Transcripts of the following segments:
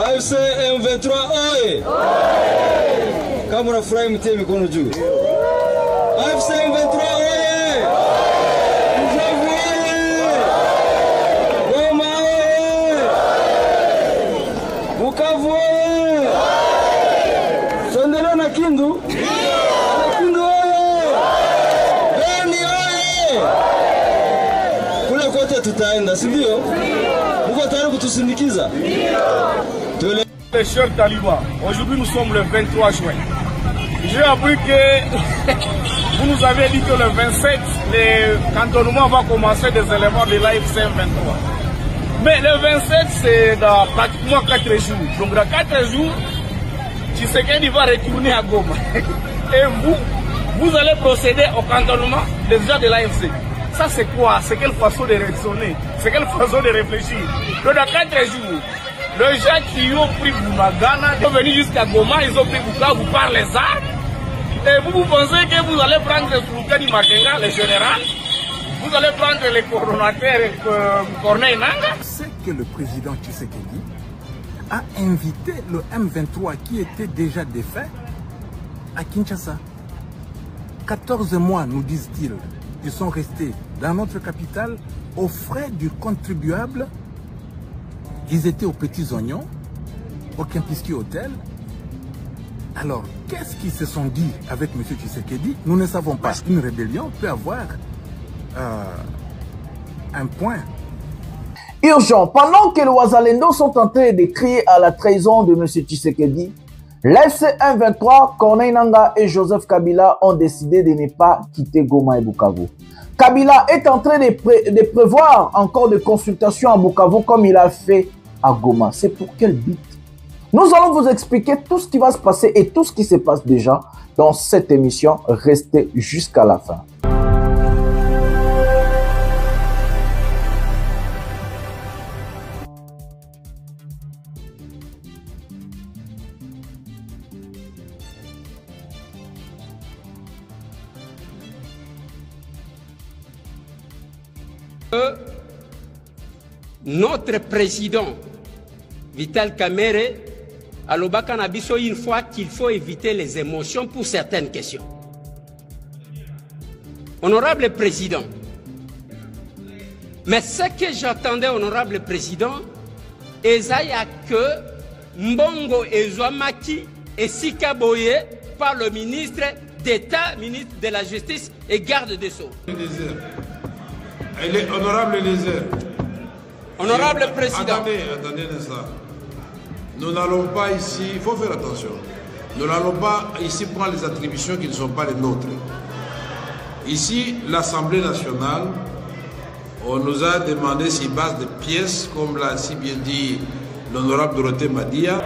AFC M23 oye! Kama unafurahi mtie mikono juu. AFC M23 oye! Bukavu oye! Goma oye! Bukavu oye! Sondela na Kindu? Na Kindu oye! Beni oye! Kule kote tutaenda, si ndio? Muko tayari kutusindikiza? Les chers talibans, aujourd'hui nous sommes le 23 juin. J'ai appris que vous nous avez dit que le 27, le cantonnement va commencer des éléments de l'AFC 23. Mais le 27, c'est dans pratiquement 4 jours. Donc dans 4 jours, Tshisekedi va retourner à Goma. Et vous allez procéder au cantonnement des gens de l'AFC. Ça c'est quoi? C'est quelle façon de raisonner? C'est quelle façon de réfléchir? Donc dans 4 jours, les gens qui ont pris Boumagana, ils sont venus jusqu'à Goma, ils ont pris Bukavu par les armes. Et vous pensez que vous allez prendre Soulkani Makenga, le général, vous allez prendre les coordonnateurs Corneille Nanga? C'est que le président Tshisekedi a invité le M23 qui était déjà défait à Kinshasa. 14 mois, nous disent-ils, ils sont restés dans notre capitale aux frais du contribuable. Ils étaient aux Petits Oignons, au Kempinski Hotel. Alors, qu'est-ce qu'ils se sont dit avec M. Tshisekedi? Nous ne savons pas. Une rébellion peut avoir un point. Urgent, pendant que les Ouazalendo sont en train de crier à la trahison de M. Tshisekedi, l'AFC M23, Corneille Nanga et Joseph Kabila ont décidé de ne pas quitter Goma et Bukavu. Kabila est en train de prévoir encore des consultations à Bukavu comme il a fait à Goma. C'est pour quel but? Nous allons vous expliquer tout ce qui va se passer et tout ce qui se passe déjà dans cette émission. Restez jusqu'à la fin. Notre président Vital Kamerhe a l'Obaka Nabiso une fois qu'il faut éviter les émotions pour certaines questions. Honorable président, mais ce que j'attendais, honorable président, c'est que Mbongo Ezouamaki et Sikaboye par le ministre d'État, ministre de la Justice et garde des Sceaux. Elle est honorable Lézer. Honorable président. Attendez ça. Nous n'allons pas ici, il faut faire attention. Nous n'allons pas ici prendre les attributions qui ne sont pas les nôtres. Ici, l'Assemblée nationale, on nous a demandé sur base de pièces, comme l'a si bien dit l'honorable Dorothée Madia.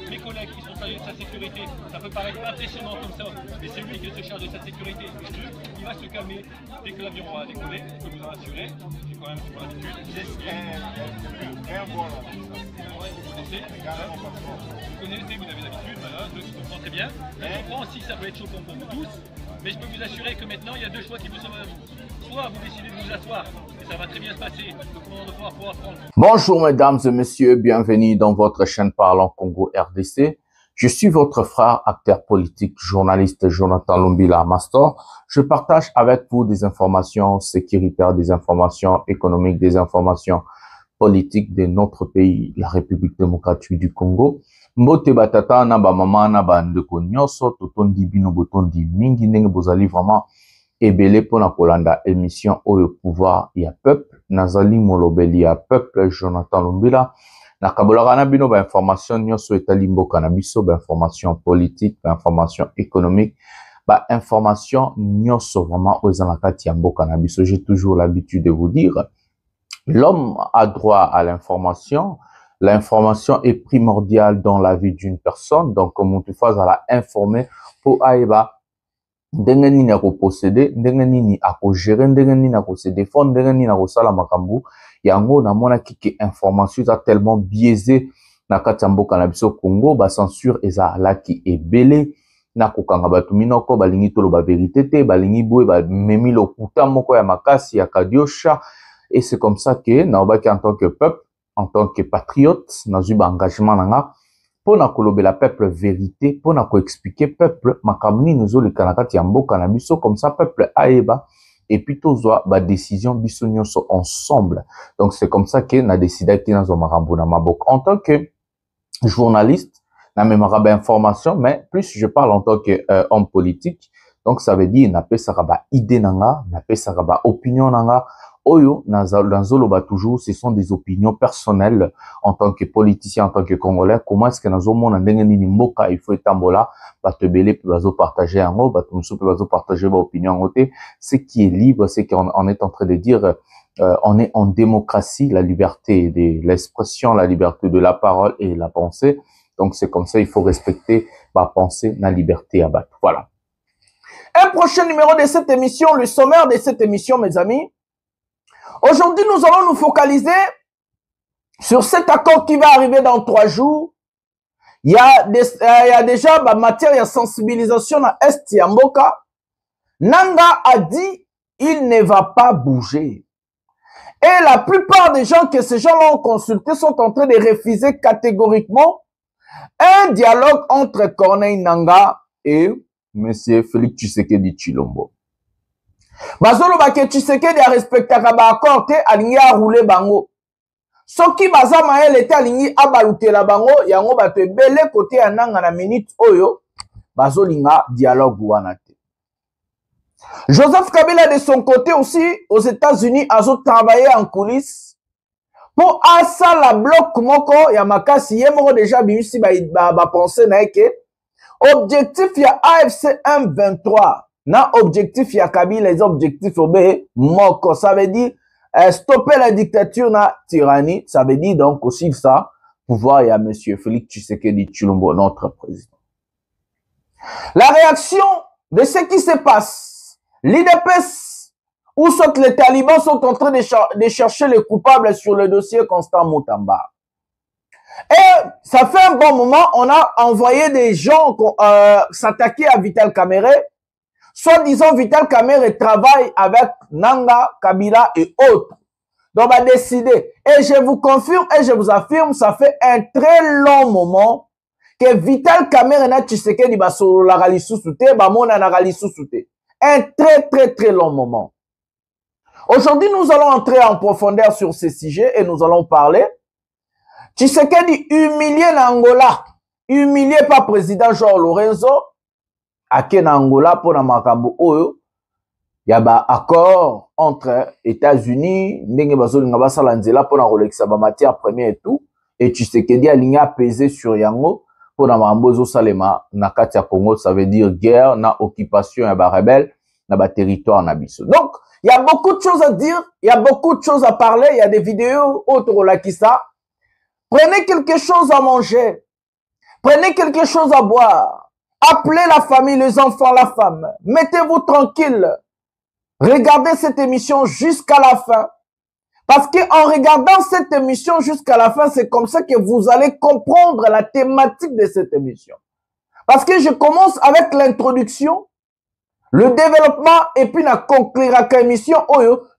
Mes collègues qui sont chargés de sa sécurité, ça peut paraître impressionnant comme ça, mais c'est lui qui se charge de sa sécurité. Il va se calmer dès que l'avion aura décollé, je peux vous en assurer. J'ai quand même l'habitude. Vous connaissez, vous avez l'habitude, voilà, donc je comprends très bien. Je comprends aussi que ça peut être choquant pour vous tous, mais je peux vous assurer que maintenant il y a deux choix qui vous sont à vous. Soit vous décidez de vous asseoir, et ça va très bien se passer, le commandant de pouvoir prendre. Bonjour mesdames et messieurs, bienvenue dans votre chaîne Parlons Congo RDC. Je suis votre frère, acteur politique, journaliste Jonathan Lumbila Mastor. Je partage avec vous des informations sécuritaires, des informations économiques, des informations politiques de notre pays, la République démocratique du Congo. Mbote batata na ba mama na ba ndeko nyoso totondi bino botondi mingi ndenge bozali vraiment ebele pona kolanda émission oyo pouvoir ya peuple nazali molobeli ya peuple Jonathan Lumbila na kabolaka na bino ba information nyoso etali mboka na biso ba information politique ba information économique ba information nyoso vraiment oyo na kati ya mboka na biso. J'ai toujours l'habitude de vous dire l'homme a droit à l'information. L'information est primordiale dans la vie d'une personne. Donc, comme on te fait à la informer pour aïba ndenge nini ako posséder, ndenge nini ako gérer, ndenge nini ako se défendre, ndenge nini ako sala makambo. Yango na mona ki information za tellement biaisé na kati ya mboka na biso Congo, ba censure ezalaki ebele na kokanga bato minoko balingi toloba vérité te, balingi boye ba memi lokuta moko ya makasi ya kadiosha. Et c'est comme ça que na obaki en tant que peuple, en tant que patriote, na zuba engagement nanga pour na kolobela peuple vérité, pour na ko expliquer peuple makamni nous le kanakati ya mboka na biso, comme ça peuple aeba et puis tozwa ba décision biso nyonso ensemble. Donc c'est comme ça que na décidé que nazo makambo na maboko en tant que journaliste, na memara ba information, mais plus je parle en tant que homme politique. Donc ça veut dire na pesaka ba idée nanga, na pesaka ba opinion nanga. Oyo, nazoloba toujours, ce sont des opinions personnelles en tant que politicien, en tant que Congolais. Comment est-ce que nazomona ndenge nini mboka il faut etambola, batebele pe bazo partager en haut, batumso pe bazo partager ba opinion en côté. Ce qui est libre, c'est qu'on est en train de dire, on est en démocratie, la liberté de l'expression, la liberté de la parole et la pensée. Donc c'est comme ça, il faut respecter ma pensée, la liberté à battre. Voilà. Un prochain numéro de cette émission, le sommaire de cette émission, mes amis. Aujourd'hui, nous allons nous focaliser sur cet accord qui va arriver dans 3 jours. Il y a déjà ma matière de sensibilisation à Est Yamboka. Nanga a dit, il ne va pas bouger. Et la plupart des gens que ces gens-là ont consultés sont en train de refuser catégoriquement un dialogue entre Corneille Nangaa et M. Félix Tshisekedi Tshilombo. Bazolo bake Tshisekedi a respecté ba accord te alingi a rouler bango. Soki baza maele te alingi abalutela bango yango bato ebele côté ya nanga na minute oyo bazolinga dialogue wana te. Joseph Kabila de son côté aussi aux États-Unis a travaillé en coulisses pour asa la bloc moko ya makasi yemoko déjà bimisi ba penser na ke objectif ya AFC M23 na objectif ya Kabila les objectifs obé moko, ça veut dire stopper la dictature na tyrannie, ça veut dire donc aussi ça pouvoir ya monsieur Félix Tshisekedi Tshilombo, notre président. La réaction de ce qui se passe, l'IDPS ou soit les talibans sont en train de chercher les coupables sur le dossier Constant Mutamba. Et ça fait un bon moment, on a envoyé des gens s'attaquer à Vital Kamerhe. Soit disant Vital Kamerhe travaille avec Nanga, Kabila et autres. Donc on va décider. Et je vous confirme et je vous affirme, ça fait un très long moment que Vital Kamerhe na Tshisekedi basolo la ralisu soute, bamona na ralisu soute. Un très long moment. Aujourd'hui, nous allons entrer en profondeur sur ces sujets et nous allons parler. Tshisekedi humilié na Angola, humilié par président João Lourenço, ake na Angola pour na makambo oyo, ya ba accord entre États-Unis, ndenge bazolinga basala nzela pour na kolekisa ba matière première et tout, et Tshisekedi alinga apaiser sur yango pour na makambo zo salema na kati ya Congo, ça veut dire guerre na occupation ya ba rebelle na ba territoire na biso. Donc, il y a beaucoup de choses à dire, il y a beaucoup de choses à parler, il y a des vidéos autour de ça. Prenez quelque chose à manger. Prenez quelque chose à boire. Appelez la famille, les enfants, la femme. Mettez-vous tranquille. Regardez cette émission jusqu'à la fin. Parce qu'en regardant cette émission jusqu'à la fin, c'est comme ça que vous allez comprendre la thématique de cette émission. Parce que je commence avec l'introduction, le développement et puis la conclure à l'émission.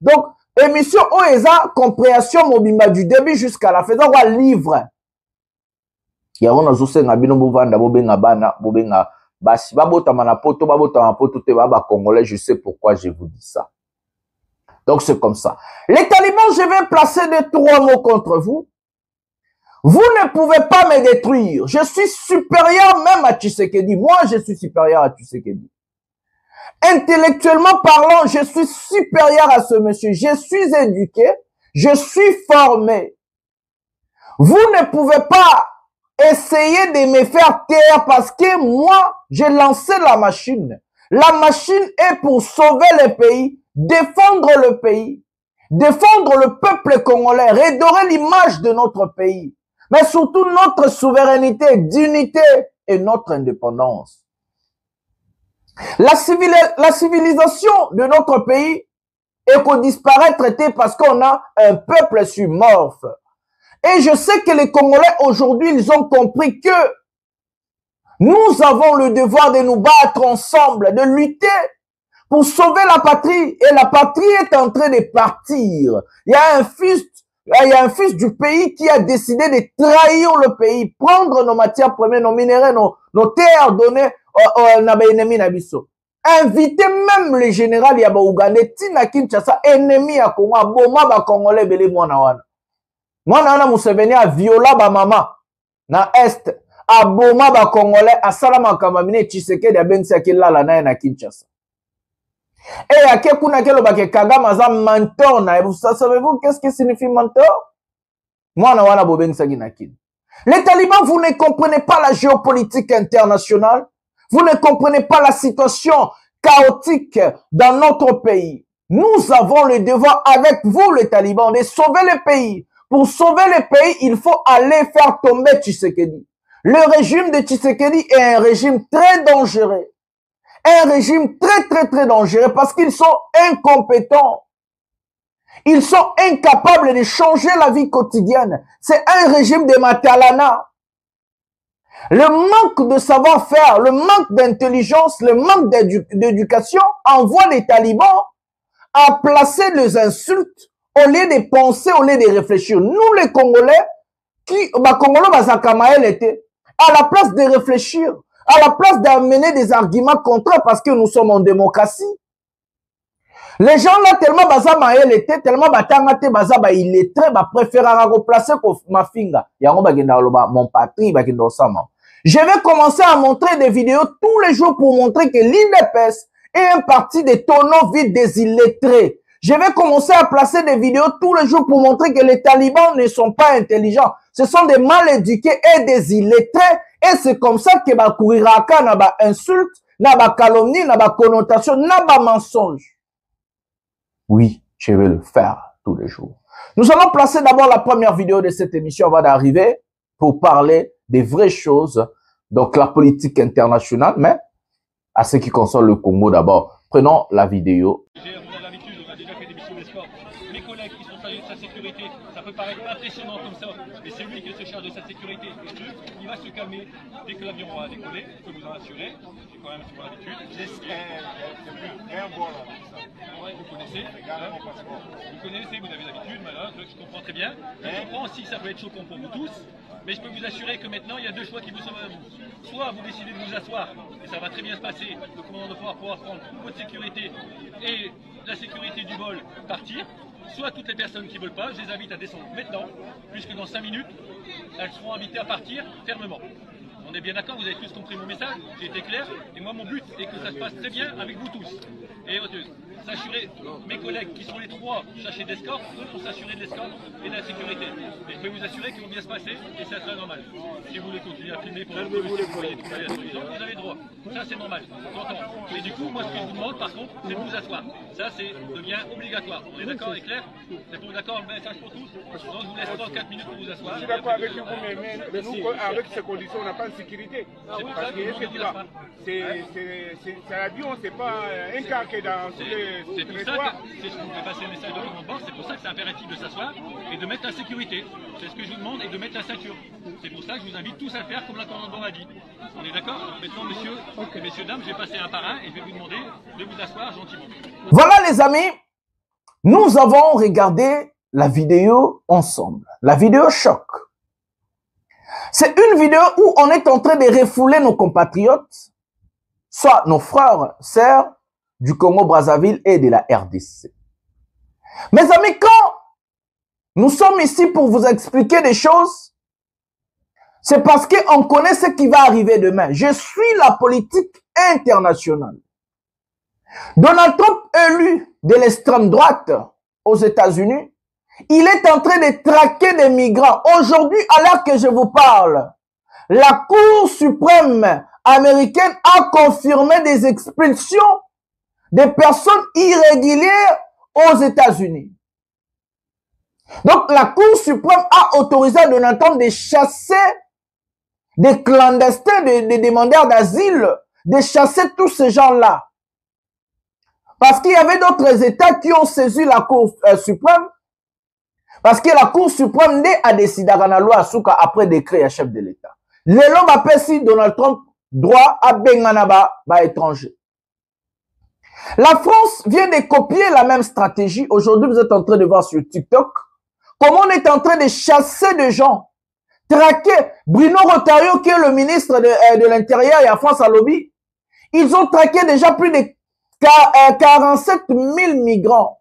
Donc, émission OESA, compréhension mobimba du début jusqu'à la fin. Donc, on livre. Yawon azose ngabino bovanda bobenga bana bobenga basi babota manapoto te baba congolais, je sais pourquoi je vous dis ça. Donc c'est comme ça. Les talibans, je vais placer 2-3 mots contre vous. Vous ne pouvez pas me détruire. Je suis supérieur même à Tshisekedi. Moi, je suis supérieur à Tshisekedi. Intellectuellement parlant, je suis supérieur à ce monsieur. Je suis éduqué, je suis formé. Vous ne pouvez pas essayer de me faire taire parce que moi, j'ai lancé la machine. La machine est pour sauver le pays, défendre le pays, défendre le peuple congolais, redorer l'image de notre pays, mais surtout notre souveraineté, d'unité et notre indépendance. La civilisation de notre pays est qu'on disparaître parce qu'on a un peuple submorphe. Et je sais que les Congolais aujourd'hui, ils ont compris que nous avons le devoir de nous battre ensemble, de lutter pour sauver la patrie. Et la patrie est en train de partir. Il y a un fils du pays qui a décidé de trahir le pays, prendre nos matières premières, nos minéraux, nos terres données aux ennemis nabiso. Inviter même les généraux yaba Ougandais, Tina Kinshasa, ennemi à Congo, Boma ba Congolais belé mwana wana. Mwana wana Museveni a viola ba mama na est, a Boma ba Congolais, a salama kamamine Tshisekedi a bengisa kilala na na Kinshasa. Et à Kekuna Keloba ke Kagame aza mentor na, vous savez-vous qu'est-ce que signifie mentor? Mwana wana bo bengisa kinakin. Les talibans, vous ne comprenez pas la géopolitique internationale. Vous ne comprenez pas la situation chaotique dans notre pays. Nous avons le devoir avec vous, les talibans, de sauver le pays. Pour sauver le pays, il faut aller faire tomber Tshisekedi. Le régime de Tshisekedi est un régime très dangereux. Un régime très dangereux parce qu'ils sont incompétents. Ils sont incapables de changer la vie quotidienne. C'est un régime de Matalana. Le manque de savoir-faire, le manque d'intelligence, le manque d'éducation envoie les talibans à placer les insultes au lieu de penser, au lieu de réfléchir. Nous, les Congolais, à la place de réfléchir, à la place d'amener des arguments contre parce que nous sommes en démocratie, les gens là, tellement baza maël était, tellement batangate baza ba illettré, préférer à replacer pour ma finga. Mon patrie, je vais commencer à montrer des vidéos tous les jours pour montrer que l'INDPS est un parti de tonneaux vides des illettrés. Je vais commencer à placer des vidéos tous les jours pour montrer que les talibans ne sont pas intelligents. Ce sont des mal éduqués et des illettrés. Et c'est comme ça que ba kouriraka na ba insulte, na ba calomnie, na ba connotation, na ba mensonge. Oui, je vais le faire tous les jours. Nous allons placer d'abord la première vidéo de cette émission avant d'arriver pour parler des vraies choses, donc la politique internationale, mais à ce qui concerne le Congo d'abord. Prenons la vidéo. On a l'habitude, on a déjà fait des missions d'escorte. Mes collègues qui sont chargés de sa sécurité, ça peut paraître impressionnant comme ça, mais c'est lui qui se charge de sa sécurité. Et il va se calmer dès que l'avion va décoller, je peux vous en assurer. J'ai quand même sur l'habitude. Vous connaissez, vous avez l'habitude, voilà, je comprends très bien. Je comprends aussi que ça peut être choquant pour vous tous, mais je peux vous assurer que maintenant, il y a deux choix qui vous sont à vous. Soit vous décidez de vous asseoir, et ça va très bien se passer, le commandant de pouvoir prendre votre sécurité et la sécurité du vol partir, soit toutes les personnes qui ne veulent pas, je les invite à descendre maintenant, puisque dans 5 minutes, elles seront invitées à partir fermement. On est bien d'accord, vous avez tous compris mon message, j'ai été clair, et moi mon but est que ça se passe très bien avec vous tous. Et s'assurer, mes collègues qui sont les trois chargés d'escorte, eux vont s'assurer de l'escorte et de la sécurité. Et je peux vous assurer qu'ils vont bien se passer, et c'est très normal. Si vous voulez continuer à filmer pour vous voyez tout à l'heure sur les gens, vous avez le droit. Ça c'est normal, j'entends. Et du coup, moi ce que je vous demande par contre, c'est de vous asseoir. Ça devient obligatoire. On est d'accord et clair? C'est pour d'accord le message pour tous? Donc je vous laisse 3-4 minutes pour vous asseoir. Je suis d'accord avec vous, mais nous, avec ces conditions, on n'a pas de sécurité. Parce que c'est l'avion, c'est pas un cas qui est dans tous les territoires. C'est ce que vous pouvez passer le message de commandement, c'est pour ça que c'est impératif de s'asseoir et de mettre la sécurité. C'est ce que je vous demande et de mettre la ceinture. C'est pour ça que je vous invite tous à le faire comme la commandant a dit. On est d'accord? Maintenant, messieurs, dames, je vais passer un par un et je vais vous demander de vous asseoir gentiment. Voilà les amis, nous avons regardé la vidéo ensemble. La vidéo choc. C'est une vidéo où on est en train de refouler nos compatriotes, soit nos frères, sœurs du Congo-Brazzaville et de la RDC. Mes amis, quand nous sommes ici pour vous expliquer des choses, c'est parce qu'on connaît ce qui va arriver demain. Je suis la politique internationale. Donald Trump, élu de l'extrême droite aux États-Unis, il est en train de traquer des migrants. Aujourd'hui, à l'heure que je vous parle, la Cour suprême américaine a confirmé des expulsions de personnes irrégulières aux États-Unis. Donc, la Cour suprême a autorisé Donald Trump de chasser des clandestins, des demandeurs d'asile de chasser tous ces gens-là. Parce qu'il y avait d'autres États qui ont saisi la Cour suprême. Parce que la Cour suprême a décidé à la loi après décret à chef de l'État. L'élo m'appelle si Donald Trump droit à Benganaba étranger. La France vient de copier la même stratégie. Aujourd'hui, vous êtes en train de voir sur TikTok comment on est en train de chasser des gens. Traquer Bruno Retailleau, qui est le ministre de l'Intérieur et à France à lobby. Ils ont traqué déjà plus de 47 000 migrants.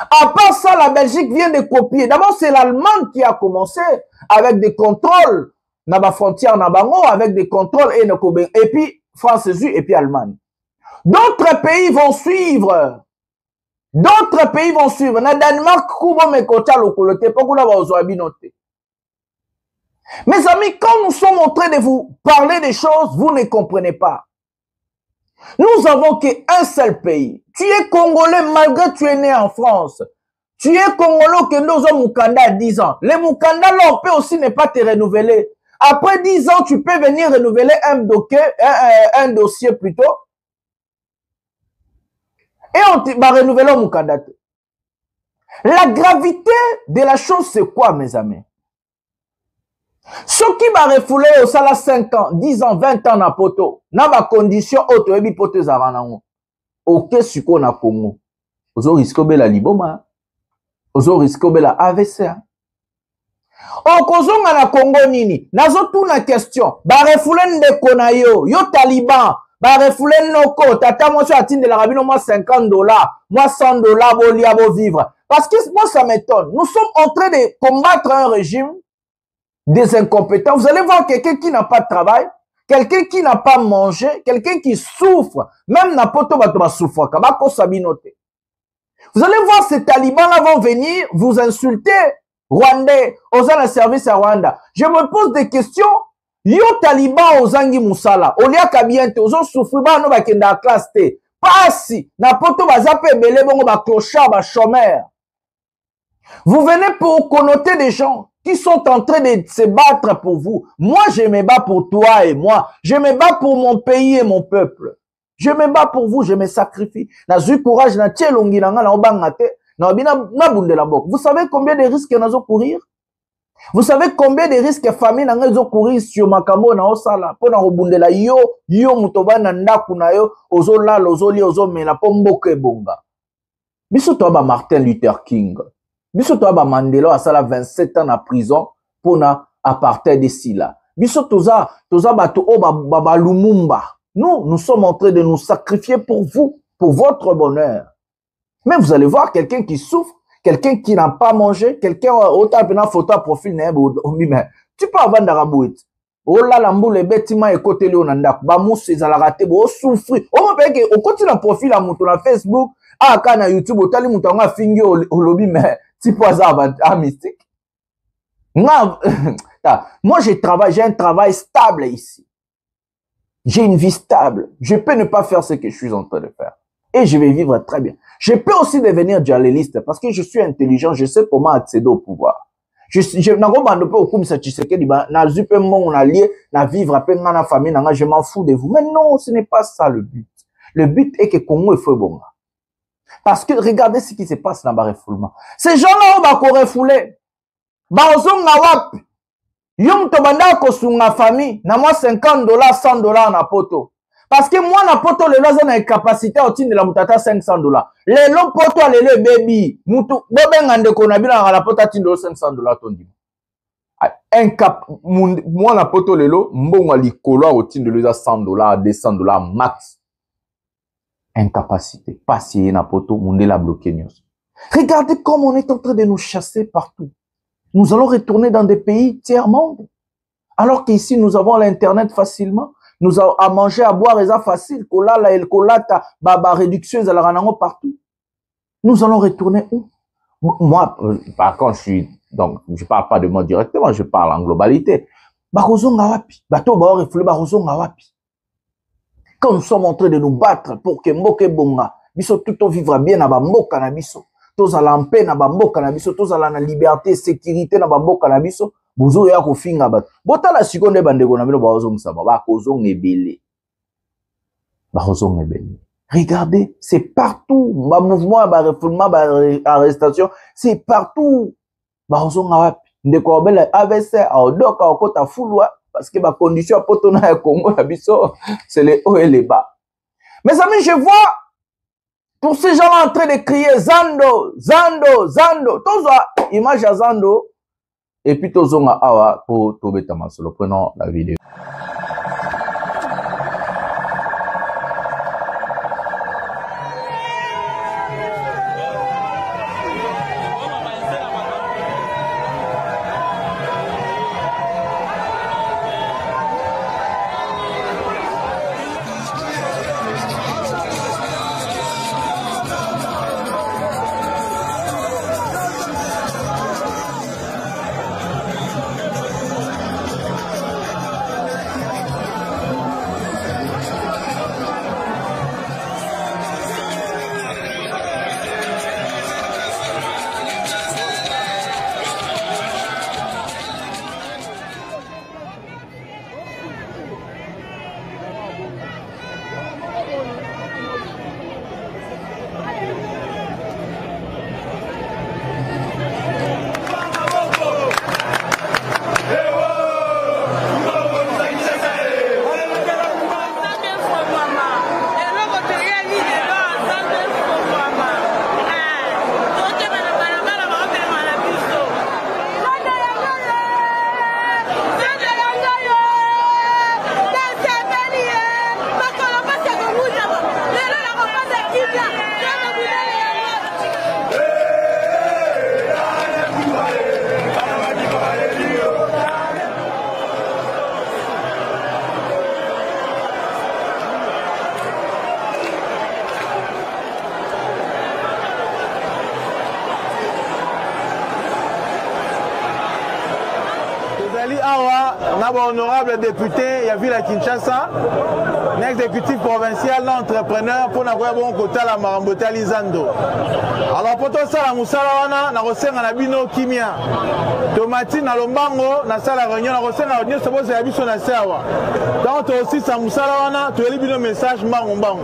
À part ça, la Belgique vient de copier. D'abord, c'est l'Allemagne qui a commencé avec des contrôles dans la frontière Nabango, avec des contrôles et puis France et puis Allemagne. D'autres pays vont suivre. D'autres pays vont suivre. Na Danemark, mes amis, quand nous sommes en train de vous parler des choses, vous ne comprenez pas. Nous avons qu'un seul pays. Tu es Congolais malgré que tu es né en France. Tu es Congolais que nous avons Moukanda à 10 ans. Les Moukanda, là, on peut aussi ne pas te renouveler. Après 10 ans, tu peux venir renouveler un dossier plutôt. Et on va renouveler Moukanda. La gravité de la chose, c'est quoi, mes amis? Ce qui va refouler au salaire 5 ans, 10 ans, 20 ans na poto, na ba condition auto ebi poto zaranango. Ok suko na Congo. Ozo risque bela liboma. Ozo risque bela AVC. Okozonga na Congo nini? Nazo tuna question. Ba refouler ndeko na yo Taliban. Ba refouler noko tata moi so atinde la rabino moi $50, moi $100 bolia bo vivre. Parce que moi ça m'étonne. Nous sommes en train de combattre un régime des incompétents. Vous allez voir quelqu'un qui n'a pas de travail, quelqu'un qui n'a pas mangé, quelqu'un qui souffre, même n'importe quoi souffre. Vous allez voir ces talibans-là vont venir vous insulter, Rwandais, aux le service à Rwanda. Je me pose des questions. Yo talibans aux angi musala, olia kabiente, aux souffrir, bah no ba kenda classe T. Pas si, n'importe quoi zappé belé bon ba clochard, ba chômeur. Vous venez pour connoter des gens qui sont en train de se battre pour vous. Moi, je me bats pour toi et moi. Je me bats pour mon pays et mon peuple. Je me bats pour vous, je me sacrifie. Na zui courage, na tche longi na nga na obangate, na obina na bunde la bok. Vous savez combien de risques na zo courir? Vous savez combien de risques famille na nga zo courir sur makambo na osala? Po na obunde la yo mutoba na ndaku na yo, ozo la, ozo li, ozo mela, po mboke bonga. Biso to ba Martin Luther King. Biso to ba Mandela asala 27 ans en prison pour na apartheid ici là. Biso toza bato o ba Lumumba. Nous sommes en train de nous sacrifier pour vous, pour votre bonheur. Mais vous allez voir quelqu'un qui souffre, quelqu'un qui n'a pas mangé, quelqu'un autant pena photo à profil na mais tu peux avoir d'arabouit. Oh là la mboule bêtiment et côté le onanda ba mousse za la raté bo souffrir. Oh mais que au côté la profil à muto na Facebook, ah kana YouTube otali muto nga fingi au lobby mais tu peux avoir un mystique. Moi j'ai un travail stable ici. J'ai une vie stable. Je peux ne pas faire ce que je suis en train de faire. Et je vais vivre très bien. Je peux aussi devenir journaliste parce que je suis intelligent. Je sais comment accéder au pouvoir. Je m'en fous de vous. Mais non, ce n'est pas ça le but. Le but est que Congo est fait bon. Parce que regardez ce qui se passe dans le refoulement. Ces gens-là, on va refouler. Yom tobanda ko sunga famille na moi $50 $100 na poto parce que moi na poto le loza na capacité otinde la mutata $500 le lo poto le baby mutu bobenga ndeko na bila la poto tindo $500 tondi un cap moi na poto le lo mbongo likolo otinde le $100 $200 max incapacité passer na poto munde la bloquer news. Regardez comme on est en train de nous chasser partout. Nous allons retourner dans des pays tiers-monde. Alors qu'ici, nous avons l'Internet facilement. Nous avons à manger, à boire, et ça facile. Réduction, partout. Nous allons retourner où? Moi, par contre, je parle pas de moi directement, je parle en globalité. Quand nous sommes en train de nous battre pour que Mboke Bonga, biso tout vivra bien à Mboka na biso. Tous à la paix na bamboka na biso, tous à la liberté, sécurité na bamboka na biso, bozo ya ko finga bat. Bota la seconde bandeko na bino bazo musaba ba kozo ngebele. Regardez, c'est partout. Mouvement, refoulement, arrestation, c'est partout. Parce que ma condition à Congo, c'est les hauts et les bas. Mes amis, je vois pour ces gens-là en train de crier Zando, Zando, Zando. Tozo image à Zando. Et puis Tozo awa pour Tobe Tamasolo. Prenons la vidéo. Honorable député, il y a vu la Kinshasa, un exécutif provincial, l'entrepreneur pour n'avoir bon côté la Marambotali Zando. Alors pour tout ça, la Moussawana, na rosenga na bino kimia. Tomati na lombango, na sala réunion, na rosenga na nyonso boze ya biso na sawa. Donc aussi sa Moussawana, tu eli bino message mbango mbango.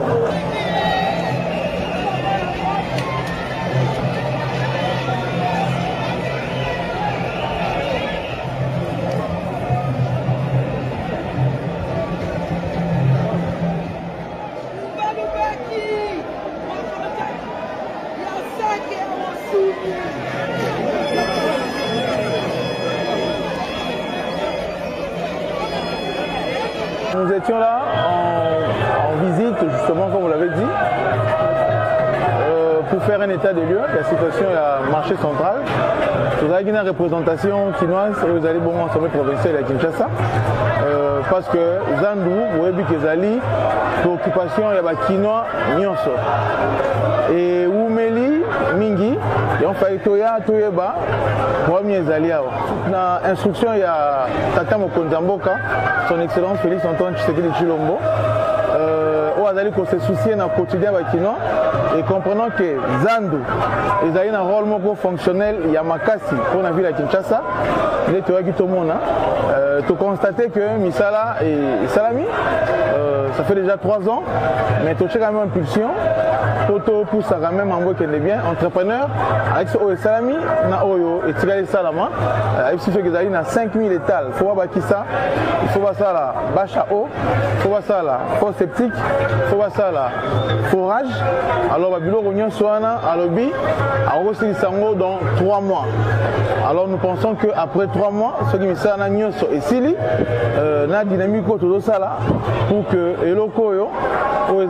Nous étions là en visite, justement, comme vous l'avez dit, pour faire un état des lieux, la situation est à marché central. Vous avez une représentation chinoise, vous allez bon en sommet provincial à Kinshasa. Parce que Zandu, vous voyez que Zali, préoccupation, il y a Kinois, Nyonso. Et Oumeli, Mingi, et on fait Toya, Toyeba, premier Zali. Dans l'instruction, il y a Tata Mokonzamboka, son excellence Félix Antoine Tshisekedi Tshilombo. Azali qu'on se soucie dans le quotidien avec Kinois et comprenant que Zandu, ils ont un rôle fonctionnel, il y a Makasi pour la ville à Kinshasa, il est tout le monde. Tu constates que Misala et Salami, ça fait déjà 3 ans, mais tu as quand même impulsion, tu pousses quand même en qui est bien, entrepreneur, avec ce Salami, na Oyo et Tigali Salama, avec ce qui est 5000 étals, il faut voir qui ça, il faut voir ça là, bâche à eau, il faut voir ça là, fosse septique, il faut voir ça là, forage, alors Babilo Rognon Soana, à l'obbi, à Rossi Sango dans 3 mois. Alors nous pensons qu'après 3 mois, ce qui me sert à Nyon et Sili, na dynamique autour de ça là, pour que les locaux soient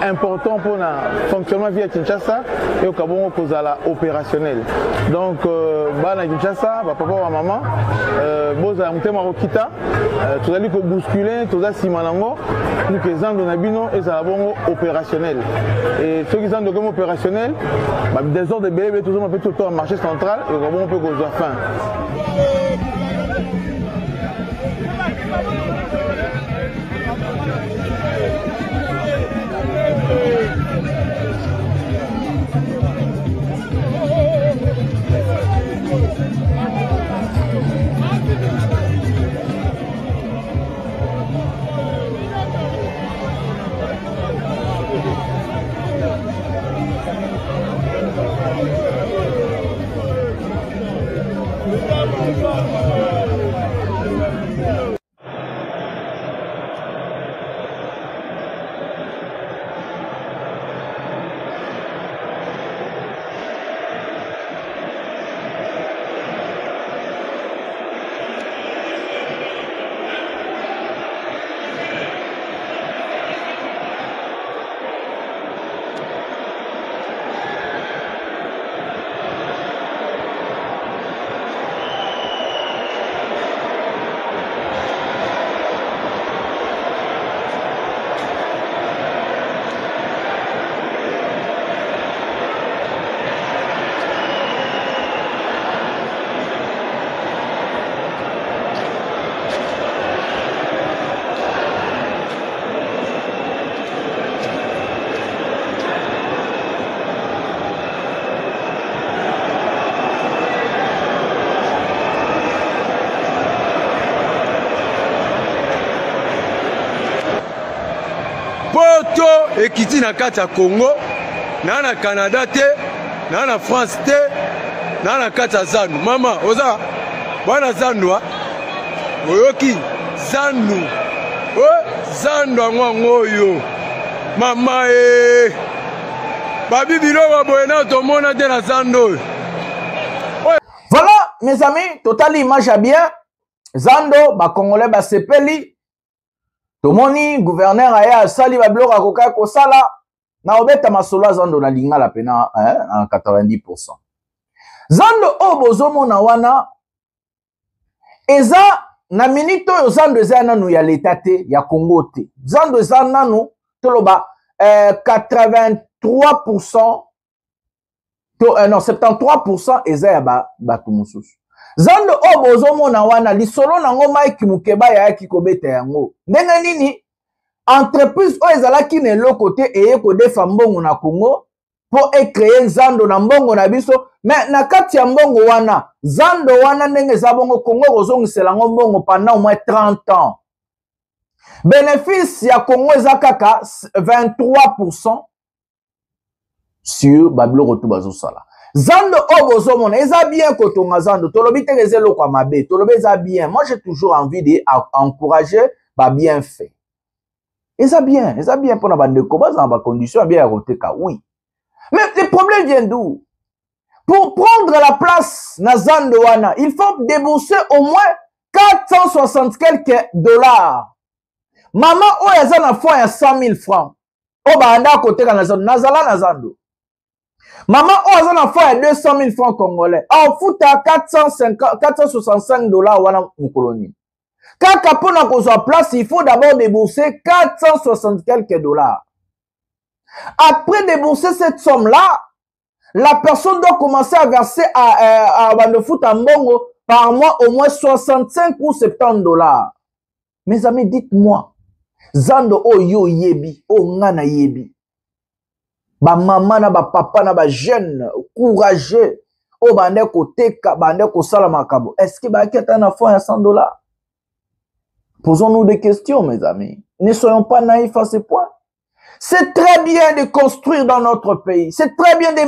importants pour le fonctionnement via Kinshasa et au Kabongo pour la opérationnel. Donc, na Kinshasa, papa et maman, boza monter marokita, tu allez bousculer, tu allez simanango, pour que Zando Nabino et ça bon opérationnel. Et ceux qui sont de opérationnel, des ordres de bébé toujours un peu tout le temps marché central et on peut causer la fin. poto ekiti na kati ya Congo na Canada te na France te na kati ya Zandu. Mama oza bwana Zandu oyoki Zandu Zandu ngoyo mama babi biloko boye na tomona te na Zandu. Voilà mes amis, total image à bien Zando ba Congolais ba sepeli tomoni gouverneur aya sali ba bloka koka ko sala na obeta masolo Zando na lingala pena en 90%. Zando obozo mona wana eza na minito yo Zando eza nanu ya l'état te ya Congo te. Zando eza nanu toloba 83% non 73% eza ya bato mosusu. Zando obozo mona wana lisolo nango Mike Mukeba ya ki kobeta yango. Ndenge nini entreprise o ezalaki na eloko te eye kodefa mbongo na Congo po créer Zando na mbongo na biso, mais na kati ya mbongo wana Zando wana ndenge za bongo Congo kozongisela ngo mbongo pendant au moins 30 ans. Bénéfice ya Congo eza kaka 23% sur babiloko to bazosala. Zando obozo mona eza bien kotonga Zando tolobi te ezelo kwa mabe tolobi eza bien. Moi j'ai toujours envie d'encourager ba bien fait. Eza bien pour na bandeko baza ba condition bien ya koteka oui. Mais le problème vient d'où? Pour prendre la place na Zando wana, il faut débourser au moins 460 quelques dollars. Maman oya na fonds ya 100 000 francs. O ba anda koteka na Zando nazala na Zando. Maman oya na fonds ya 200 000 francs congolais. En fout à 465 dollars wana mukoloni. Kaka pona kozwa place, il faut d'abord débourser 460 quelques dollars. Après débourser cette somme-là, la personne doit commencer à verser à Bandefoot en Bongo par mois au moins 65 ou 70 dollars. Mes amis, dites-moi, Zando o yo yebi, o ngana yebi. Ba maman na ba papa na ba jeune, courageux, o bande ko teka, bande ko salama kabo. Est-ce que ba keta na fond à 100 dollars? Posons-nous des questions, mes amis. Ne soyons pas naïfs à ce point. C'est très bien de construire dans notre pays. C'est très bien de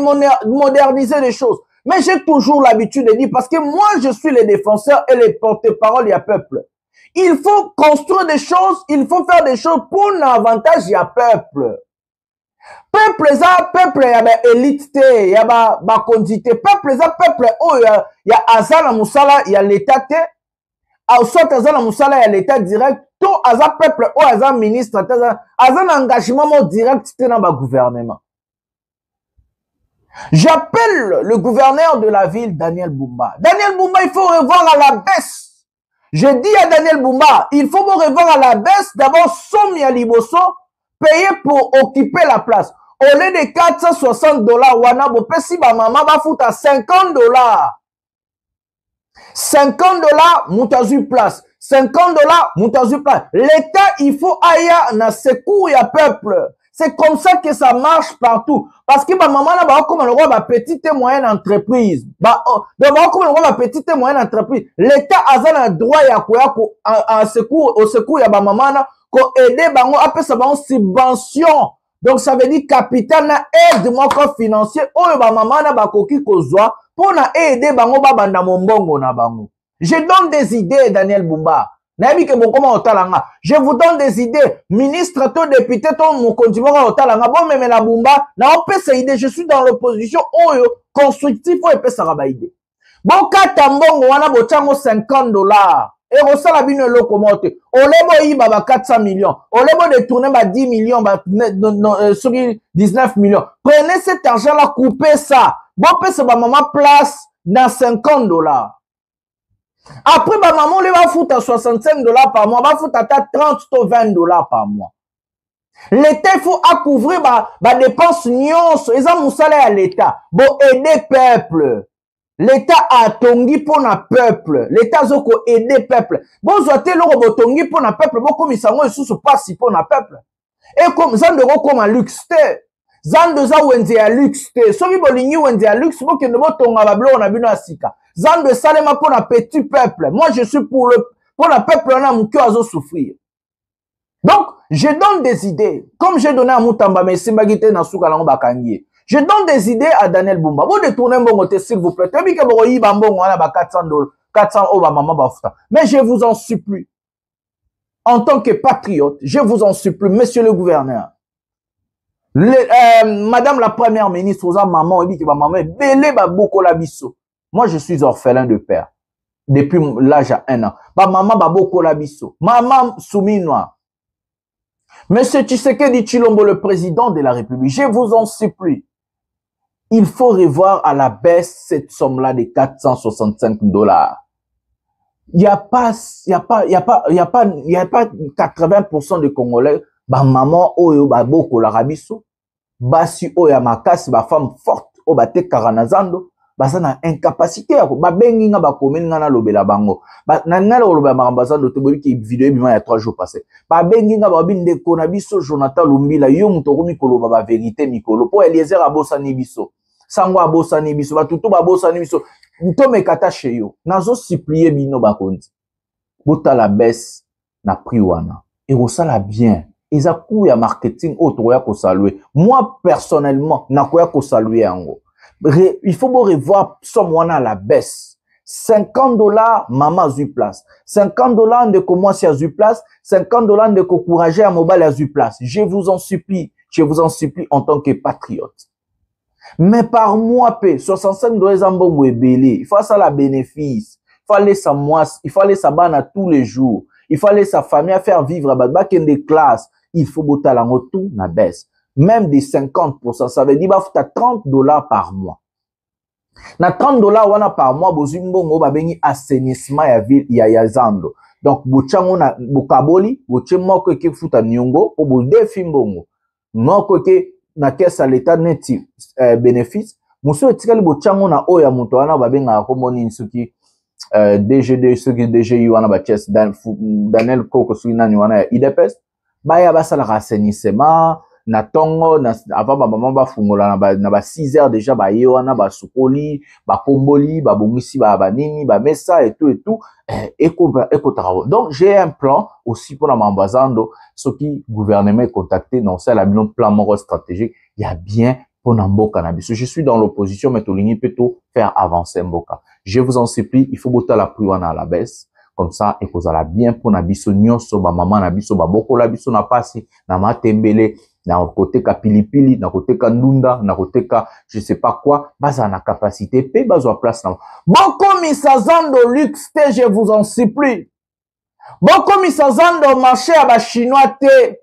moderniser les choses. Mais j'ai toujours l'habitude de dire, parce que moi, je suis le défenseur et le porte-parole du peuple. Il faut construire des choses, il faut faire des choses pour l'avantage du peuple. Peuple, ça, peuple, il y a élite, il y a quantité. Peuple, ça, peuple, il y a Azana Moussala, il y a l'État, soit Azana Moussala, il y a l'État direct. Tout Azan peuple, ou Azan ministre, Azan engagement direct dans le gouvernement. J'appelle le gouverneur de la ville, Daniel Bumba. Daniel Bumba, il faut revoir à la baisse. Je dis à Daniel Bumba, il faut revoir à la baisse. D'abord, Somi Aliboso, payer pour occuper la place. Au lieu de 460 dollars, Wanabo, si ma maman va foutre à 50 dollars. 50 dollars, moutazu place. 50 dollars, moutazu place. L'État, il faut ailleurs na secours ya peuple. C'est comme ça que ça marche partout. Parce que ma maman là, bah, comme le roi, ma petite et moyenne entreprise. Bah, comme le roi, ma petite et moyenne entreprise. L'État a un droit ya quoi, au secours ya ma maman là, ko aider bango, après ça, bango subvention. Donc, ça veut dire capital na aide, moi, comme financier, oh, ma maman là, bah, koki kozwa, pour na aider bango babanda mombongo na bango. Je donne des idées, Daniel Bumba. Je vous donne des idées. Ministre, ton député, ton mokonzi otalanga. Bon, mais la Bumba, na on peut ces idées. Je suis dans l'opposition. Oyo, constructif, on peut ça idée. Bon, katambongo, wana bochango $50. Et ressala bino locomote. Olebo yi baba 400 millions. Olebo détourner ba 10 millions, ba 19 millions. Prenez cet argent-là, coupez ça. Bon, pèse ba maman place dans $50. Après, ba maman, on va foutre à $65 par mois, va foutre à 30 ou $20 par mois. L'État, il faut couvrir ba dépenses nyonso. Ils ont moussale à l'État. Bon, aider peuple. L'État a tongi pour na peuple. L'État zoko aider peuple. Bon, zoate l'euro bo tongi pour na peuple. Bon, comme ils sont sous passe pour na peuple. Et comme zandero comme un luxe. Zando za wenze ya luxe. Soki bolingi wenze ya luxe, bo kende bo tonga ba blo na bino asika. Zando salema pour na petit peuple. Moi, je suis pour le peuple, on a mon cœur à souffrir. Donc, je donne des idées. Comme j'ai donné à Moutamba, mais c'est bagité na souka lango bakangie. Je donne des idées à Daniel Bumba. Vous détournez mon côté, s'il vous plaît. Mais je vous en supplie. En tant que patriote, je vous en supplie, monsieur le gouverneur. Madame la première ministre, maman, moi, je suis orphelin de père. Depuis l'âge à 1 an. Maman, maman, souminois. Monsieur Tshisekedi Tshilombo, le président de la République, je vous en supplie. Il faut revoir à la baisse cette somme-là de $465. Il n'y a pas 80% de Congolais, maman, oyo, boko, la rabiso, basi, oya, makasi, femme forte, o, te karanazando, basana incapacité, bengi nga bakomeni nga na lobela bango. Na lobela marambazando, te bobi ki vidéo bima il y a 3 jours passés. Bengi nga babinde konabiso, Jonathan Lumbila, yo mutoko mikolo, vérité mikolo, po Eliezer abosani biso. Sango abosani biso, batutu babosani biso. Ntome kata cheyo. Nazo supplier bino bakonzi. Bota la baisse na prix wana. Et osala bien. Eza coup ya marketing autre ya ko saluer. Moi personnellement, na ko ya ko saluer yango. Il faut revoir somme wana à la baisse. $50 maman zui place. $50 de commencer à zui place. $50 de encourager à mobile à zui place. Je vous en supplie en tant que patriote. Mais par mois, $65 en bon belé. Il faut ça la bénéfice. Il faut aller sa mois, il faut aller sa bana tous les jours. Il faut aller sa famille à faire vivre à des classes. Il faut botter la retour na baisse. Même des 50%, ça veut dire bah faut $30 par mois. Na $30 wana par mois, bozimbongo ba bengi assainissement ya ville ya zando. Donc bochango na bokaboli, bochemo ko ke futa nyongo po bo defi mbongo. Moko ke na caisse à l'état neti bénéfice. Muso etikali bochango na oya muto wana ba benga ko moni nsuki DGD suki DGU wana ba chess Daniel Koko suina ni wana IDPS. Baya basala assainissement na tongo na avant ba maman ba fungola na ba 6 heures déjà ba yewana ba sukoli ba komboli ba bongisi ba banini ba messa et tout éco travaux. Donc j'ai un plan aussi pour la mambazando ce qui gouvernement est contacté dans ça la bilan plan moro stratégique il y a bien pour Namboka Nabiso. Je suis dans l'opposition mais Tolini peut tout faire avancer Mboka. Je vous en supplie, il faut botter la pluie à la baisse. Comme ça, et vous allez bien pour Nabiso nyonso, ba maman Nabiso, ba boko Nabiso na pasi, na matembele, na côté ka pilipili, na côté ka ndunda, na côté ka je sais pas quoi, baza na capacité, pe bazo place na. Boko misazando luxe, je vous en supplie. Boko misazando marché à ba chinois te.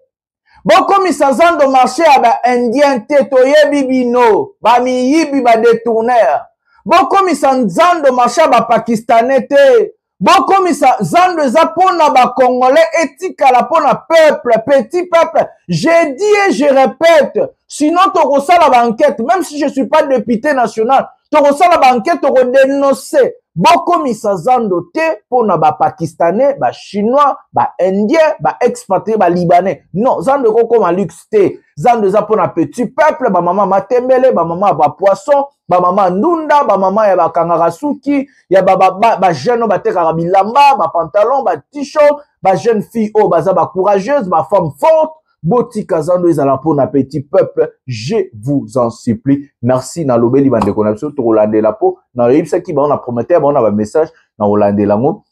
Boko misazando marché à ba indien te, toyebi bino, ba miyibi ba détourneur. Boko misazando marché à ba pakistanais te. Boko misa zando za pona ba congolais etika la pona peuple, petit peuple. J'ai dit et je répète, sinon tu ressens la banquette, même si je suis pas député national, tu ressens la banquette, tu redénoncer. Boko misa zando te pona ba pakistanais, ba chinois, ba indien, ba expatrié, ba libanais. Non, zando koko ma luxe te. Zando za pona petit peuple, ba maman matembele, ba maman ba poisson, ba maman ndunda, ba maman ya ba kangarasuki, ya ba jeune ba teka bilamba, ba pantalon, ba t-shirt, ba jeune fille oh baza ba courageuse, ba femme forte, Botika Zando ezala pour un petit peuple, je vous en supplie. Merci na lobeli bande connexion to Rolande la po na yebisa ki ba on a prometteur ba on a ba message na Rolande la ngo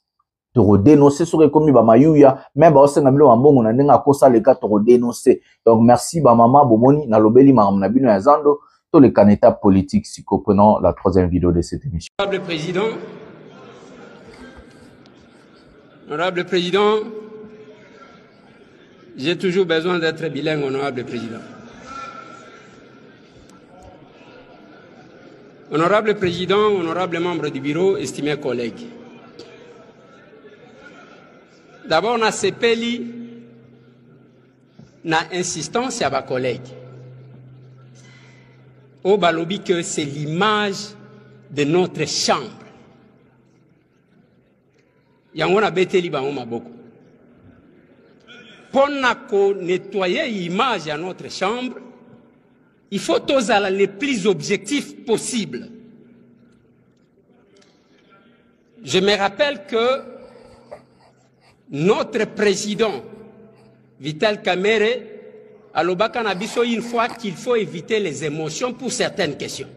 to dénoncer sur comme ba mayuya même ba osenga milo mbongo na ndenga kosa le ka to dénoncer. Donc merci ba mama bomoni na lobeli mam na bino ya Zando to le caneta politique si comprenant la troisième vidéo de cette émission. Honorable Président, j'ai toujours besoin d'être bilingue, Honorable Président. Honorable Président, honorable membre du bureau, estimés collègues. D'abord, on a sepeli na insistance à ma collègue. Au balobi que c'est l'image de notre chambre. Yango na beteli bango maboko. Pour nettoyer l'image à notre chambre, il faut tous aller les plus objectifs possibles. Je me rappelle que notre président, Vital Kamerhe, a l'Obaka Nabiso une fois qu'il faut éviter les émotions pour certaines questions.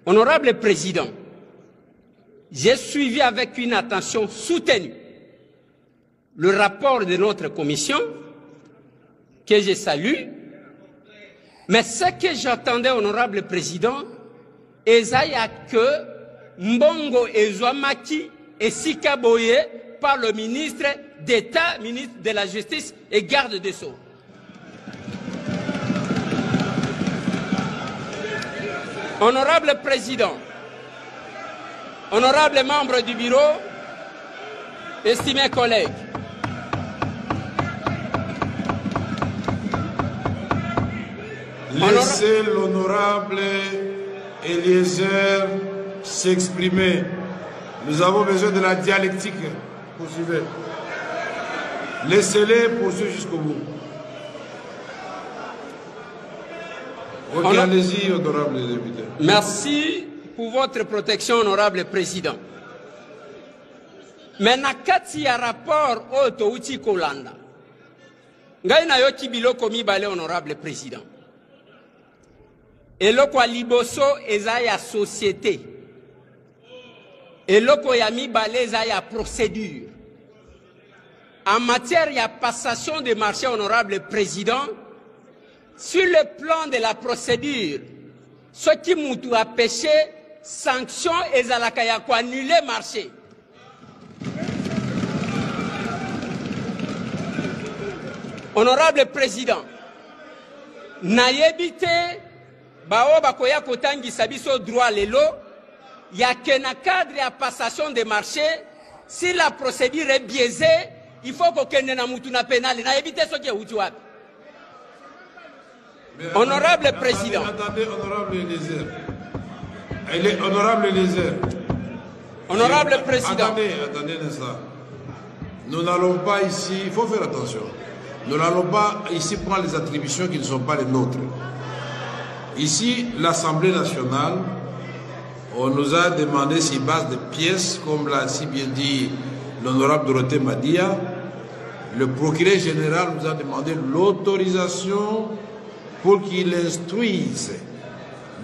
Honorable Président, j'ai suivi avec une attention soutenue le rapport de notre commission, que je salue, mais ce que j'attendais, Honorable Président, c'est que Mbongo Ezouamaki et Sikaboye par le ministre d'État, ministre de la Justice et garde des Sceaux. Honorable Président, honorable membre du bureau, estimés collègues, laissez l'honorable Eliezer s'exprimer. Nous avons besoin de la dialectique. Poursuivez. Laissez-les poursuivre jusqu'au bout. Allez-y, honorable député. Merci pour votre protection, honorable Président. Mais nakati ya rapport oto uti kolanda. Ngai na yoki biloko mibale, honorable Président. Eloko ya liboso eza ya société. Eloko ya mibale eza ya procédure. En matière de passation de marché, honorable Président, sur le plan de la procédure, ce qui m'a a péché, sanction et zalakaya ko annuler marché. Honorable Président, naïbité, bao bakoya kotangi sabiso droit lelo, ya kena cadre ya passation de marché, si la procédure est biaisée, il faut qu'on ait un mutuna pénal. Naïbité ce qui est où tu as. Honorable Président. Attendez, honorable Eliezer. Honorable Eliezer. Honorable Président. Attendez ça. Nous n'allons pas ici, il faut faire attention. Nous n'allons pas ici prendre les attributions qui ne sont pas les nôtres. Ici, l'Assemblée nationale, on nous a demandé sur base de pièces, comme l'a si bien dit l'honorable Dorothée Madia, le procureur général nous a demandé l'autorisation pour qu'il instruise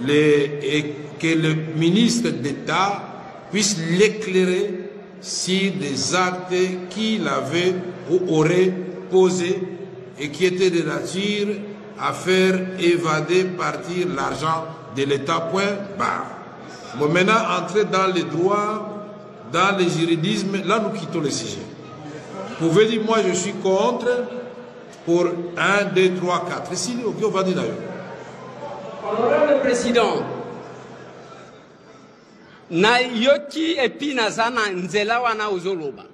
et que le ministre d'État puisse l'éclairer sur des actes qu'il avait ou aurait posés et qui étaient de nature à faire évader, partir l'argent de l'État, point barre. Bon, maintenant, entrer dans les droits, dans les juridismes, là nous quittons le sujet. Vous pouvez dire, moi je suis contre pour 1, 2, 3, 4. Et si, ok, on va dire d'ailleurs. Honorable Président, na yoki epi nazana nzela wana ozoloba.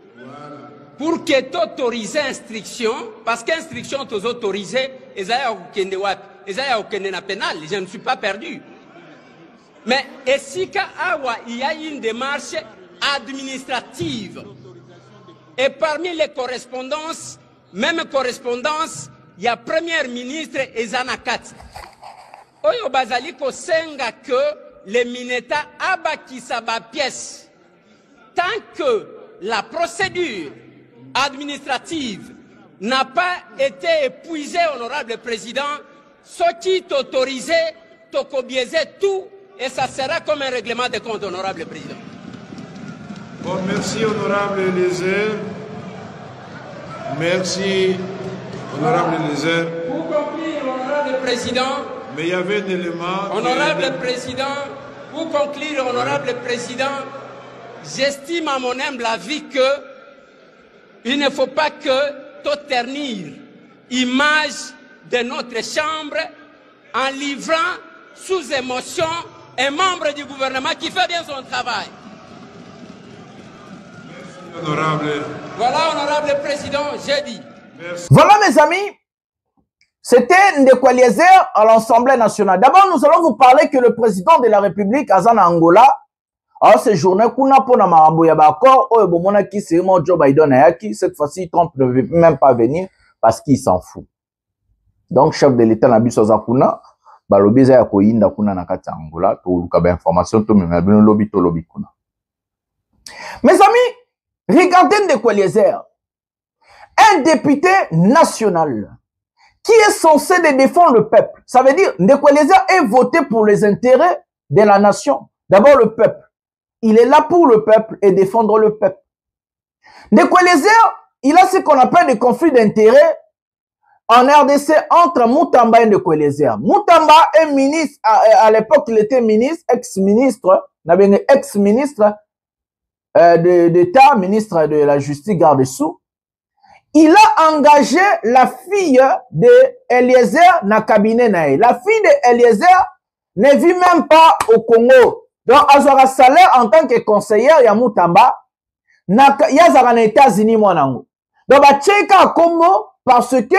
Pour que tu autorises instruction, parce qu'instruction tu autorises, ezaya okende wapi, ezaya okende na pénal, je ne suis pas perdu. Mais esika awa, il y a une démarche administrative. Et parmi les correspondances, même correspondance, il y a Premier ministre Ezana Kati. Oyo bazali ko senga que les Mineta abakisa ba pièce. Tant que la procédure administrative n'a pas été épuisé, honorable président. Ce qui t'autorisait, t'autorisait tout, et ça sera comme un règlement de compte, honorable président. Bon, merci, honorable Eliezer. Merci, honorable Eliezer. Pour conclure, honorable président. Mais il y avait un élément. Honorable président, pour conclure, honorable président, j'estime à mon humble avis que il ne faut pas que tout ternir l'image de notre chambre en livrant sous émotion un membre du gouvernement qui fait bien son travail. Merci, honorable. Voilà, honorable président, j'ai dit. Merci. Voilà, mes amis. C'était Ndeko Eliezer à l'Assemblée nationale. D'abord, nous allons vous parler que le président de la République, Azan Angola, a séjourné kuna pona marambo ya bakor, oyo bomona ki c'est mon Joe Biden ayaki. Cette fois-ci, Trump ne veut même pas venir parce qu'il s'en fout. Donc, chef de l'État na biso zakuna, balobi za ya koyinda kuna na kati Angola, to luka ba information to me bino lobi to lobi kuna. Mes amis, regardez Ndeko Eliezer, un député national qui est censé de défendre le peuple. Ça veut dire, Ndeko Eliezer est voté pour les intérêts de la nation. D'abord le peuple. Il est là pour le peuple et défendre le peuple. Ndeko Eliezer, il a ce qu'on appelle des conflits d'intérêts en RDC entre Moutamba et Ndeko Eliezer. Moutamba est ministre, à l'époque il était ministre, ex-ministre d'État, ministre de la Justice, garde des Sceaux. Il a engagé la fille de Eliezer na cabinet nae. La fille de Eliezer ne vit même pas au Congo. Donc, azora salaire en tant que conseillère ya Moutamba, yazara na États-Unis mwanango. Donc, ba tcheka a Congo parce que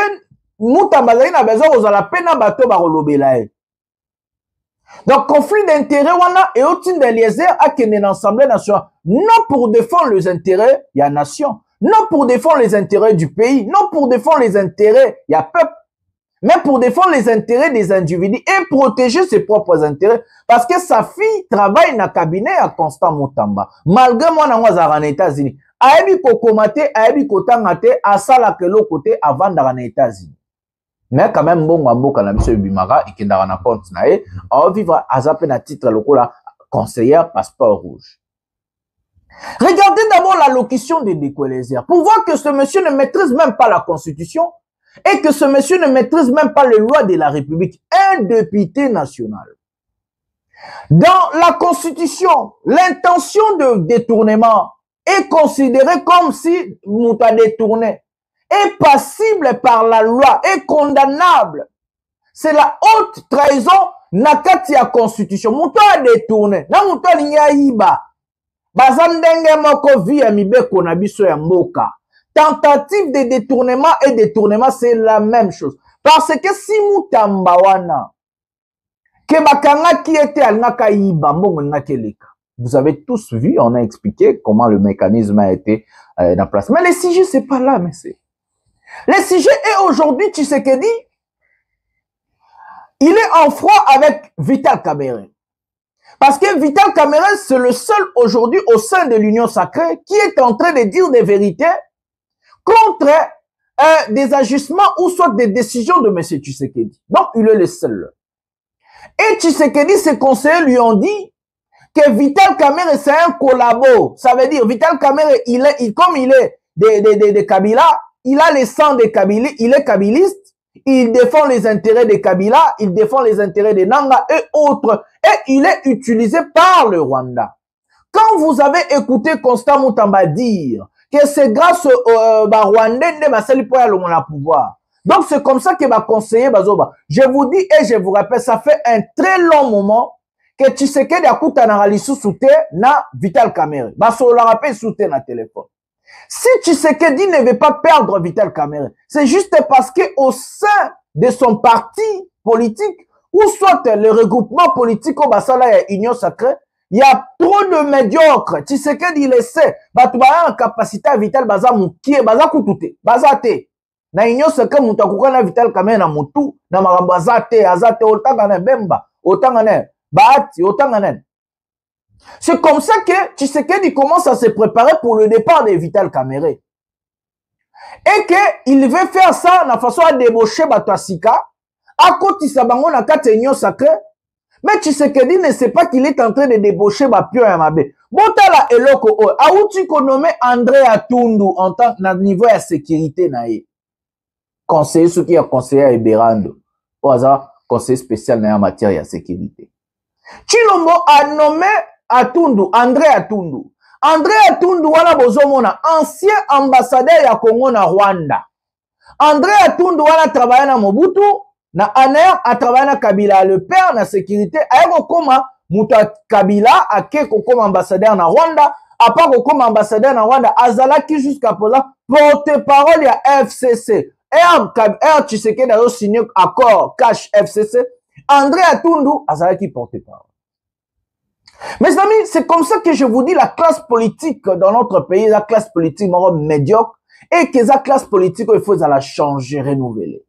Moutamba zali na besoin ozala pena bato ba rolobela e. Donc, conflit d'intérêt wana et autin d'Eliezer a kene dans l'Assemblée nationale. Non pour défendre les intérêts ya nation. Non pour défendre les intérêts du pays, non pour défendre les intérêts, il y a peuple, mais pour défendre les intérêts des individus et protéger ses propres intérêts. Parce que sa fille travaille dans le cabinet à Constant Moutamba. Malgré moi, dans les États-Unis. Aebi kokomate, aebi kotangate, asala que l'autre côté avant dans les États-Unis. Mais quand même, bon, mboka na biso bimara, ikendara na compte nae, on vivre à zappe na titre lokola conseillère passeport rouge. Regardez d'abord l'allocution de Ndeko Eliezer pour voir que ce monsieur ne maîtrise même pas la Constitution et que ce monsieur ne maîtrise même pas les lois de la République. Un député national. Dans la Constitution, l'intention de détournement est considérée comme si nous a détourné, est passible par la loi, est condamnable. C'est la haute trahison nakati ya Constitution. Mouta a détourné. Na mouta linya iba. Bazandenge moko via mibeko na biso ya mboka. Tentative de détournement et détournement, c'est la même chose. Parce que si Moutamba wana, ke bakanga qui était alnaka iba, mbongo ngakeleka. Vous avez tous vu, on a expliqué comment le mécanisme a été en place. Mais le sujet, c'est pas là, mais c'est. Le sujet est aujourd'hui, Tshisekedi, il est en froid avec Vital Kamerhe. Parce que Vital Kamerhe, c'est le seul aujourd'hui au sein de l'Union sacrée qui est en train de dire des vérités contre des ajustements ou soit des décisions de M. Tshisekedi. Donc, il est le seul. Et Tshisekedi, ses conseillers lui ont dit que Vital Kamerhe, c'est un collabo. Ça veut dire, Vital Kamerhe, comme il est de Kabila, il a les sangs de Kabila, il est kabiliste. Il défend les intérêts des Kabila, il défend les intérêts des Nanga et autres. Et il est utilisé par le Rwanda. Quand vous avez écouté Constant Moutamba dire que c'est grâce au Rwandais de la pouvoir. Donc c'est comme ça que va conseiller Bazoba. Je vous dis et je vous rappelle, ça fait un très long moment que Tshisekedi a coûté un analyse soutien na Vital Kamerhe. Baso la rappelle soutien na téléphone. Si Tshisekedi ne veut pas perdre Vital Kamerhe, c'est juste parce que au sein de son parti politique, ou soit le regroupement politique au Basala et Union sacrée, il y a trop de médiocres. Tshisekedi, il essaie. Batouba en capacité à Vital Baza Moukie, Baza Koutouté, Baza Té. Na Union sacrée, Moutakoukana na Vital Kamerhe na Moutou, na Marambaza Té, Azate, Otangane Bemba, Otangane, Bahati, Otangane. C'est comme ça que Tshisekedi commence à se préparer pour le départ de Vital Kamerhe. et qu'il veut faire ça de façon à débaucher Batoasika, à côté Sabango na kate union sacrée, mais Tshisekedi ne sait pas qu'il est en train de débaucher Bapio Yamabe. Botala eloko o, a où tu nommé André Atundu en tant que niveau de sécurité nae. Conseiller, ce qui est conseiller à Eberando. Au hasard, conseiller spécial en matière de sécurité. Chilombo a nommé Atundu, André Atundu. André Atundu wana bozomona, ancien ambassadeur ya Congo na Rwanda. André Atundu wana travaillé na Mobutu, na ANR a travaillé na Kabila, le père na sécurité, ayeko koma muta Kabila, akeko koma ambassadeur na Rwanda, à part comme ambassadeur na Rwanda, azalaki jusqu'à présent porte-parole ya FCC. Tshisekedi a signé accord cash FCC. André Atundu azalaki porte-parole. Mes amis, c'est comme ça que je vous dis la classe politique dans notre pays, la classe politique médiocre, et que la classe politique, il faut la changer, renouveler.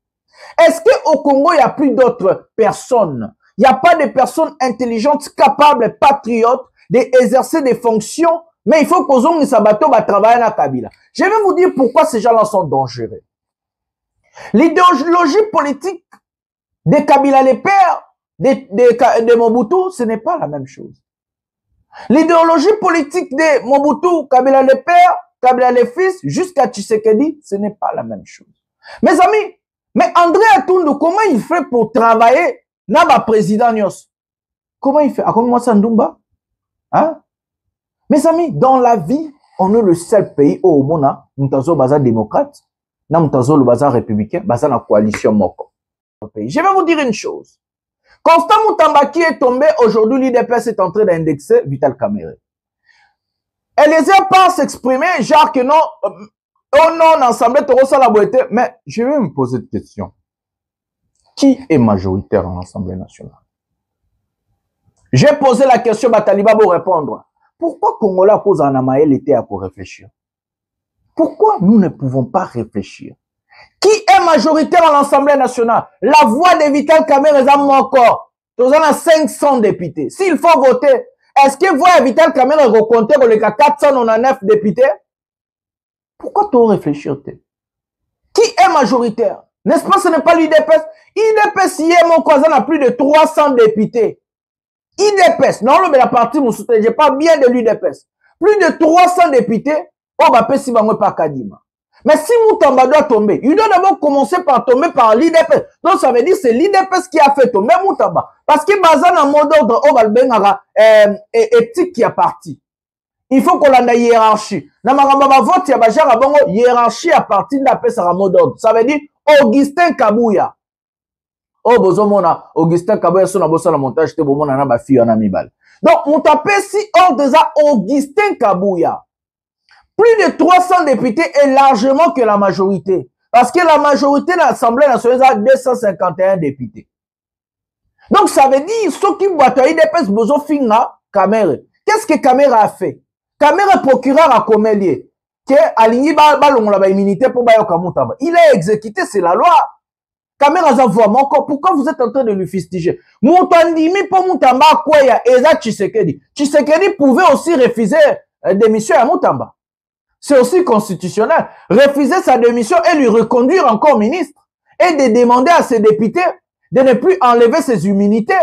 Est-ce qu'au Congo, il n'y a plus d'autres personnes? Il n'y a pas de personnes intelligentes, capables, patriotes, d'exercer des fonctions, mais il faut qu'aux Sabato va travailler à Kabila. Je vais vous dire pourquoi ces gens-là sont dangereux. L'idéologie politique de Kabila les pères, de Mobutu, ce n'est pas la même chose. L'idéologie politique de Mobutu, Kabila les pères, Kabila les fils, jusqu'à Tshisekedi, ce n'est pas la même chose. Mes amis, mais André Atundu, comment il fait pour travailler dans ma président Nyos? Comment il fait? À comment ça Ndumba? Hein? Mes amis, dans la vie, on est le seul pays où on a un bazar démocrate, na le bazar républicain, bazar la coalition Moko. Je vais vous dire une chose. Constant Moutamba qui est tombé, aujourd'hui, l'IDPS est en train d'indexer Vital Kamerhe. Eliezer part s'exprimer, genre que non, oh non, ensemble, Torosa la boîte. Mais je vais me poser une question. Qui est majoritaire en Assemblée nationale? J'ai posé la question, Bataliba pour répondre. Pourquoi Congola cause en Amaël était à pour réfléchir? Pourquoi nous ne pouvons pas réfléchir? Qui est majoritaire à l'Assemblée nationale? La voix de Vital Kamerhe est encore. Nous avons 500 députés. S'il faut voter, est-ce que voix Vital Kamerhe recompter pour les 499 députés? Pourquoi tu réfléchir? Qui est majoritaire? N'est-ce pas, ce n'est pas l'IDPS? IDPS, hier, mon cousin a plus de 300 députés. IDPS, non, mais la partie, je parle bien de l'IDPS. Plus de 300 députés, on va passer par Kadima. Mais si Moutamba doit tomber, il doit d'abord commencer par tomber par l'IDPS. Donc ça veut dire que c'est l'IDPS qui a fait tomber Moutamba. Parce que Bazan a mot d'ordre, on va le benga éthique qui est parti. Il faut qu'on ait une hiérarchie. Dans ma vote, il y a une hiérarchie à partir de la paix, ça mot d'ordre. Ça veut dire Augustin Kabouya. Oh, bozomona, Augustin Kabouya, son abossa la montage, te bomona na ba fille en amibal. Donc, Moutapé, si on déjà Augustin Kabouya. Plus de 300 députés est largement que la majorité. Parce que la majorité de l'Assemblée nationale a 251 députés. Donc, ça veut dire, ceux qui voient IDPS besoin finna Kamerhe. Qu'est-ce que Kamerhe a fait? Kamerhe procureur à Komélié. Que aligné balon la immunité pour Bayoka Moutamba. Il a exécuté, c'est la loi. Kamerhe a voix encore. Pourquoi vous êtes en train de lui fustiger? Moutandimi pour Moutamba quoi ya Eza Tshisekedi. Tshisekedi pouvait aussi refuser démission à Moutamba. C'est aussi constitutionnel. Refuser sa démission et lui reconduire encore ministre. Et de demander à ses députés de ne plus enlever ses immunités.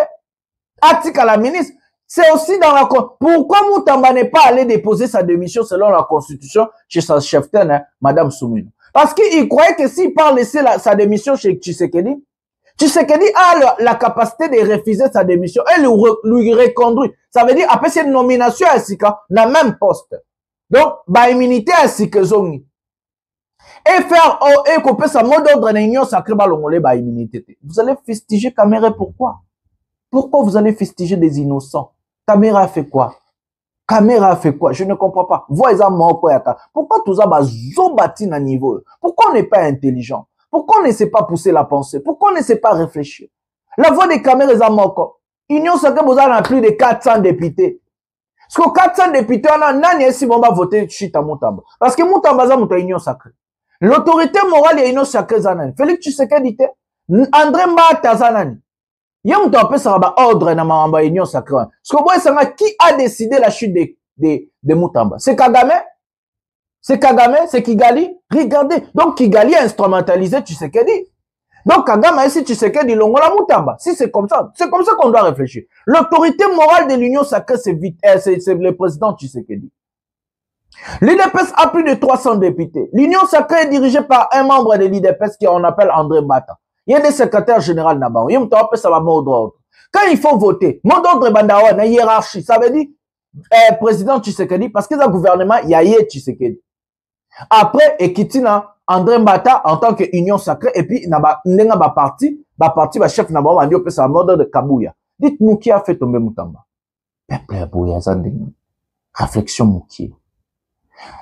Article à la ministre. C'est aussi dans la... Pourquoi Moutamba n'est pas allé déposer sa démission selon la constitution chez sa cheftaine, Madame Soumine? Parce qu'il croyait que s'il part laisser sa démission chez Tshisekedi, Tshisekedi a la capacité de refuser sa démission et lui reconduire. Ça veut dire, après cette nomination à Sika, dans le même poste. Donc, ba immunité à Sikezongi. Et faire, et couper sa mot d'ordre dans l'union sacrée, balongolé, ba immunité. Vous allez fustiger Kamerhe, pourquoi? Pourquoi vous allez fustiger des innocents? Kamerhe a fait quoi? Kamerhe a fait quoi? Je ne comprends pas. Pourquoi tout ça va zobati à niveau? Pourquoi on n'est pas intelligent? Pourquoi on ne sait pas pousser la pensée? Pourquoi on ne sait pas réfléchir? La voix de Kamerhe est à Moko. Union sacrée, vous avez plus de 400 députés. Parce que 400 députés, on a nani si on va voter chita Moutamba. Parce que Moutamba za Mouta Union sacrée. L'autorité morale est Union sacrée zanani. Félix Tshisekedi dit, André Mbata zanani. Yom Topé ça va ordre na mamba Union sacrée. Parce que moi, qui a décidé la chute de Moutamba? C'est Kagame? C'est Kagame, c'est Kigali. Regardez. Donc Kigali a instrumentalisé Tshisekedi. Donc Kagame a ici Tshisekedi Longola Mutamba. Si c'est comme ça qu'on doit réfléchir. L'autorité morale de l'Union sacrée, c'est le président Tshisekedi. L'IDPS a plus de 300 députés. L'Union sacrée est dirigée par un membre de l'IDPS qu'on appelle André Mbata. Il y a des secrétaires généraux là-bas. Quand il faut voter, mot d'ordre Bandawa, une hiérarchie, ça veut dire président Tshisekedi, parce que dans le gouvernement, il y a Tshisekedi. Après, Ekitina, André Mbata en tant que Union sacrée, et puis, Ndenga parti, chef Naba, on dit, c'est un mode de Kabouya. Dites-nous qui a fait tomber Moutamba. Peuple Abouya, réflexion Mouki.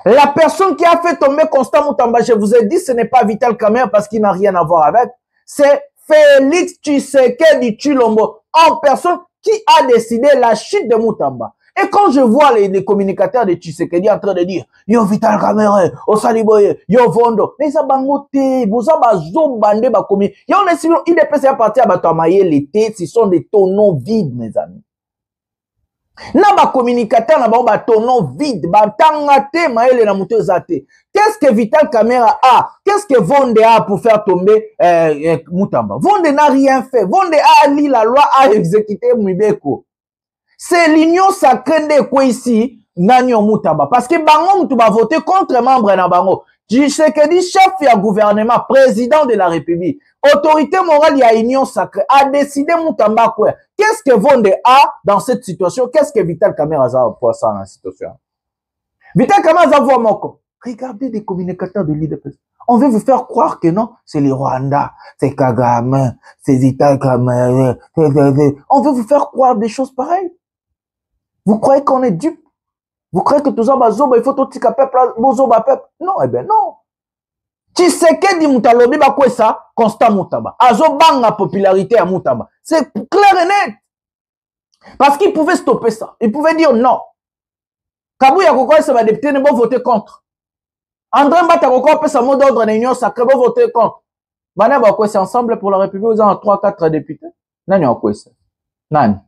La personne qui a fait tomber Constant Moutamba, je vous ai dit, ce n'est pas Vital Kamerhe parce qu'il n'a rien à voir avec. C'est Félix Tshisekedi Tshilombo, en personne qui a décidé la chute de Moutamba. Et quand je vois les communicateurs de Tshisekedi en train de dire yo Vital Kamerhe, Osaliboye, yo Vondo, mais ça bangote, boza bazo bande ba komi. Yo on est il est passé à partir à Batamaye l'été, ce sont des tonneaux vides mes amis. Na ba communicateur na ba tonneaux vides, ba tangate maele na muto zate. Qu'est-ce que Vital Kamerhe a? Qu'est-ce que Vonde a pour faire tomber Moutamba? Vonde n'a rien fait. Vonde a lu la loi, a exécuté Mwibeko. C'est l'union sacrée de quoi ici, Nanyo Moutamba. Parce que Bango Moutamba voté contre membre na Bango. Tshisekedi, chef du gouvernement, président de la République, autorité morale, il y a union sacrée, a décidé Moutamba quoi. Qu'est-ce que Vonde a dans cette situation? Qu'est-ce que Vital Kamerhe a pour ça dans la situation? Vital Kamerhe a voix moko. Regardez des communicateurs de l'IDPS. On veut vous faire croire que non, c'est le Rwanda, c'est Kagame, c'est Vital Kamerhe. On veut vous faire croire des choses pareilles. Vous croyez qu'on est dupe? Vous croyez que tout ça, il faut tout tika peuple, peuple? Non, eh ben non. Tshisekedi Moutalobi, quoi ça? Constant Moutamba. Azo bang la popularité à Moutamba. C'est clair et net. Parce qu'il pouvait stopper ça. Il pouvait dire non. Kabouya Koko, ça va député, ne va voter contre. André Mbata Koko, peut sa mot d'ordre de l'Union sacrée, va voter contre. Mané, quoi, c'est ensemble pour la République, vous avez 3-4 députés. Non, quoi, c'est. Non.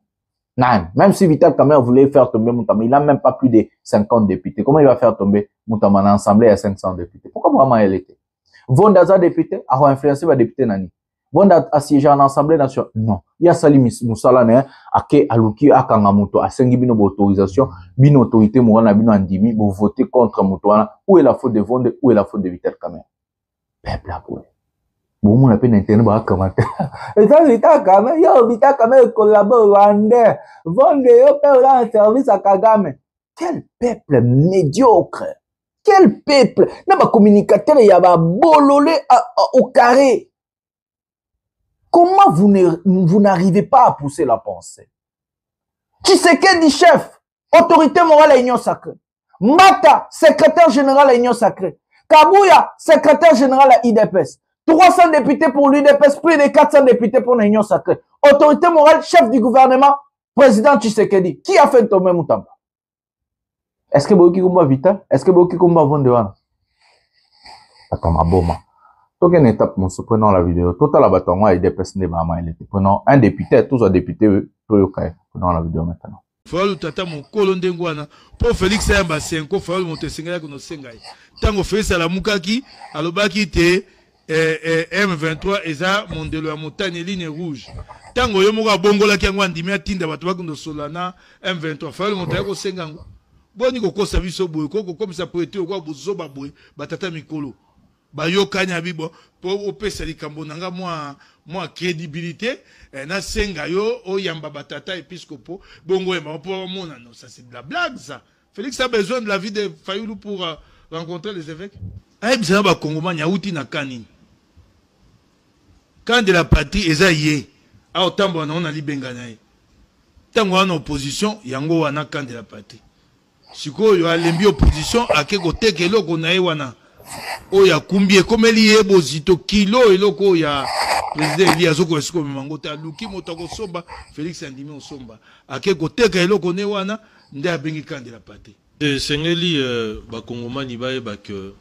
Non, même si Vital Kamerhe voulait faire tomber Moutamba, il n'a même pas plus de 50 députés. Comment il va faire tomber Moutamba dans l'Assemblée à 500 députés? Pourquoi vraiment elle était? Vonda député a influencé les députés nani. Vonda a siégé en Assemblée nationale. Non. Il y a Sali Moussala ne ake aluki akanga muto a sengi bino autorisation, bino autorité morale bino andimi pour voter contre Moutouana. Où est la faute de Vonda? Où est la faute de Vital Kamerhe? Peuple à pour. Bon, on a peine internet pour commenter. Et ça, Vital Kamerhe, yo, Vital Kamerhe collabore rwandais. Vonde, yo, peut rendre service à Kagame. Quel peuple médiocre! Quel peuple! N'a pas communicateur, il y a pas bololé au carré. Comment vous n'arrivez pas à pousser la pensée? Tshisekedi, chef, autorité morale à l'Union sacrée. Mbata, secrétaire général à l'Union sacrée. Kabouya, secrétaire général à IDPS. 300 députés pour l'UDPS, plus de 400 députés pour l'Union sacrée. Autorité morale, chef du gouvernement, président Tshisekedi. Qui a fait tomber Moutamba? Est-ce que Boki Kumba Vital? Est-ce que Boki Kumba Vondewan? Attends, ma boma. Donc, une étape, nous prenons la vidéo. Total, la bataille, il dépasse des mamans. Prenons un député, tous les députés, prenons la vidéo maintenant. Faut tata mon colonde ngwana pour Félix Ayamba Senko faut monter singa ko no sengai tango Félix la mukaki alobaki te M23 eza mondelo ya montagne ligne rouge tango yo moka bongola ki ngwa ndimi atinda bato bakundo solana M23 faut monter ko senga ngo boni ko kosa biso boye ko komisa poete ko bozoba boye batata mikolo bayo kanya bibo po opesa likambo nanga moi crédibilité na senga yo oyamba batata épiscopo bongo ema pour mona non ça c'est de la blague ça. Félix a besoin de la vie de Fayoulou pour rencontrer les évêques. Ay bizana ba Kongoma nyauti na kanini. Quand de la patrie ezaye a otambo na on ali bengana ye. Tango en opposition yango wana quand de la patrie. Siko yo alembi opposition akeko tekelo ko na ye wana. Oya kumbie komeli yebo zito kilo eloko ya président Elia Zoko esiko mangota luki motako somba Félix Andimi osomba akeko teka eloko ne wana nde abengi kandi la pate sengeli ba kongomani baye ba que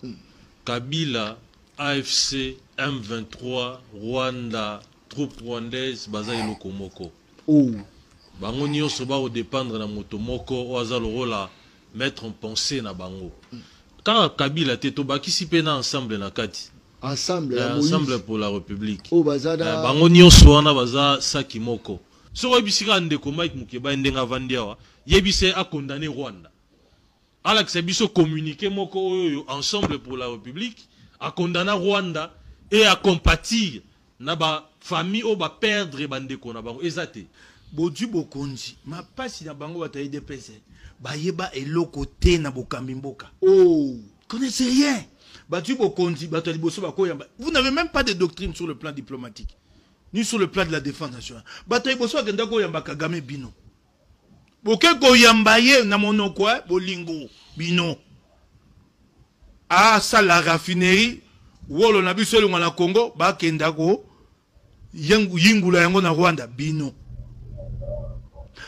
Kabila AFC M23 Rwanda troupe rwandaise baza eloko moko bango nyonso ba dépendre na moto moko o azalo rola mettre en pensée na bango Quand Kabila te tobakisi pena ensemble na kati. Ensemble pour la République. Oh bazada. Bango nyonso wana baza saki moko. So ebisika ndeko Mike Mukeba ndenga vandiawa, yebise a condamné Rwanda. Alex biso communiqué moko oyo ensemble pour la République a condamné Rwanda et à compatir na ba famille o ba perdre bandeko na bango ezate. Bodu bokonzi, ma pasi na bango bataille de pese. Bayeba eloko te na bokambi mboka. Oh, connaissez rien. Batu bokonzi, batali boso bakoyamba. Vous n'avez même pas de doctrine sur le plan diplomatique, ni sur le plan de la défense nationale. Batali boso akenda koyamba Kagame bino. Boke koyamba ye na monoko bolingo bino. Ah, ça la raffinerie, wolo na biso longa na Congo, ba kenda ko yingula yango na Rwanda bino.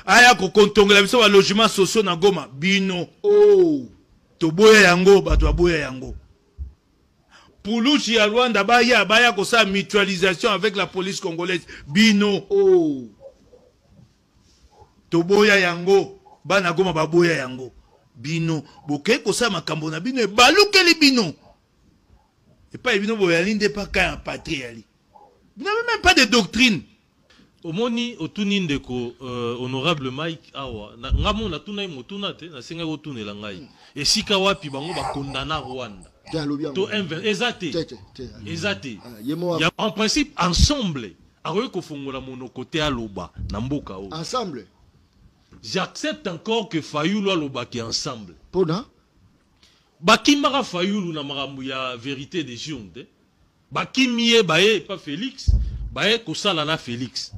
Aya ko kontongela biso ba logement sociaux na Goma bino. Oh, to boya yango bato boya yango. Poulouchi ya Rwanda baya ko sa mutualisation avec la police congolaise bino. Oh, to boya yango bana Goma baboya yango bino. Boke ko sa makambo na bino balukeli bino. Et pas bino boya linde pas ka patrie ali. Vous n'avez même pas de doctrine. Omoni otuni ndeko honorable Mike awa ngamo na tuna imotuna te na senga otunela ngai esika wapi bango ba condamna Rwanda to ezate en principe ensemble aroye ko fongola monoko te aloba na mboka o ensemble. J'accepte encore que Fayulu aloba ki ensemble pona bakimaka Fayulu na makambo ya vérité des jondes bakimie bae pas Félix bae ko sala na Félix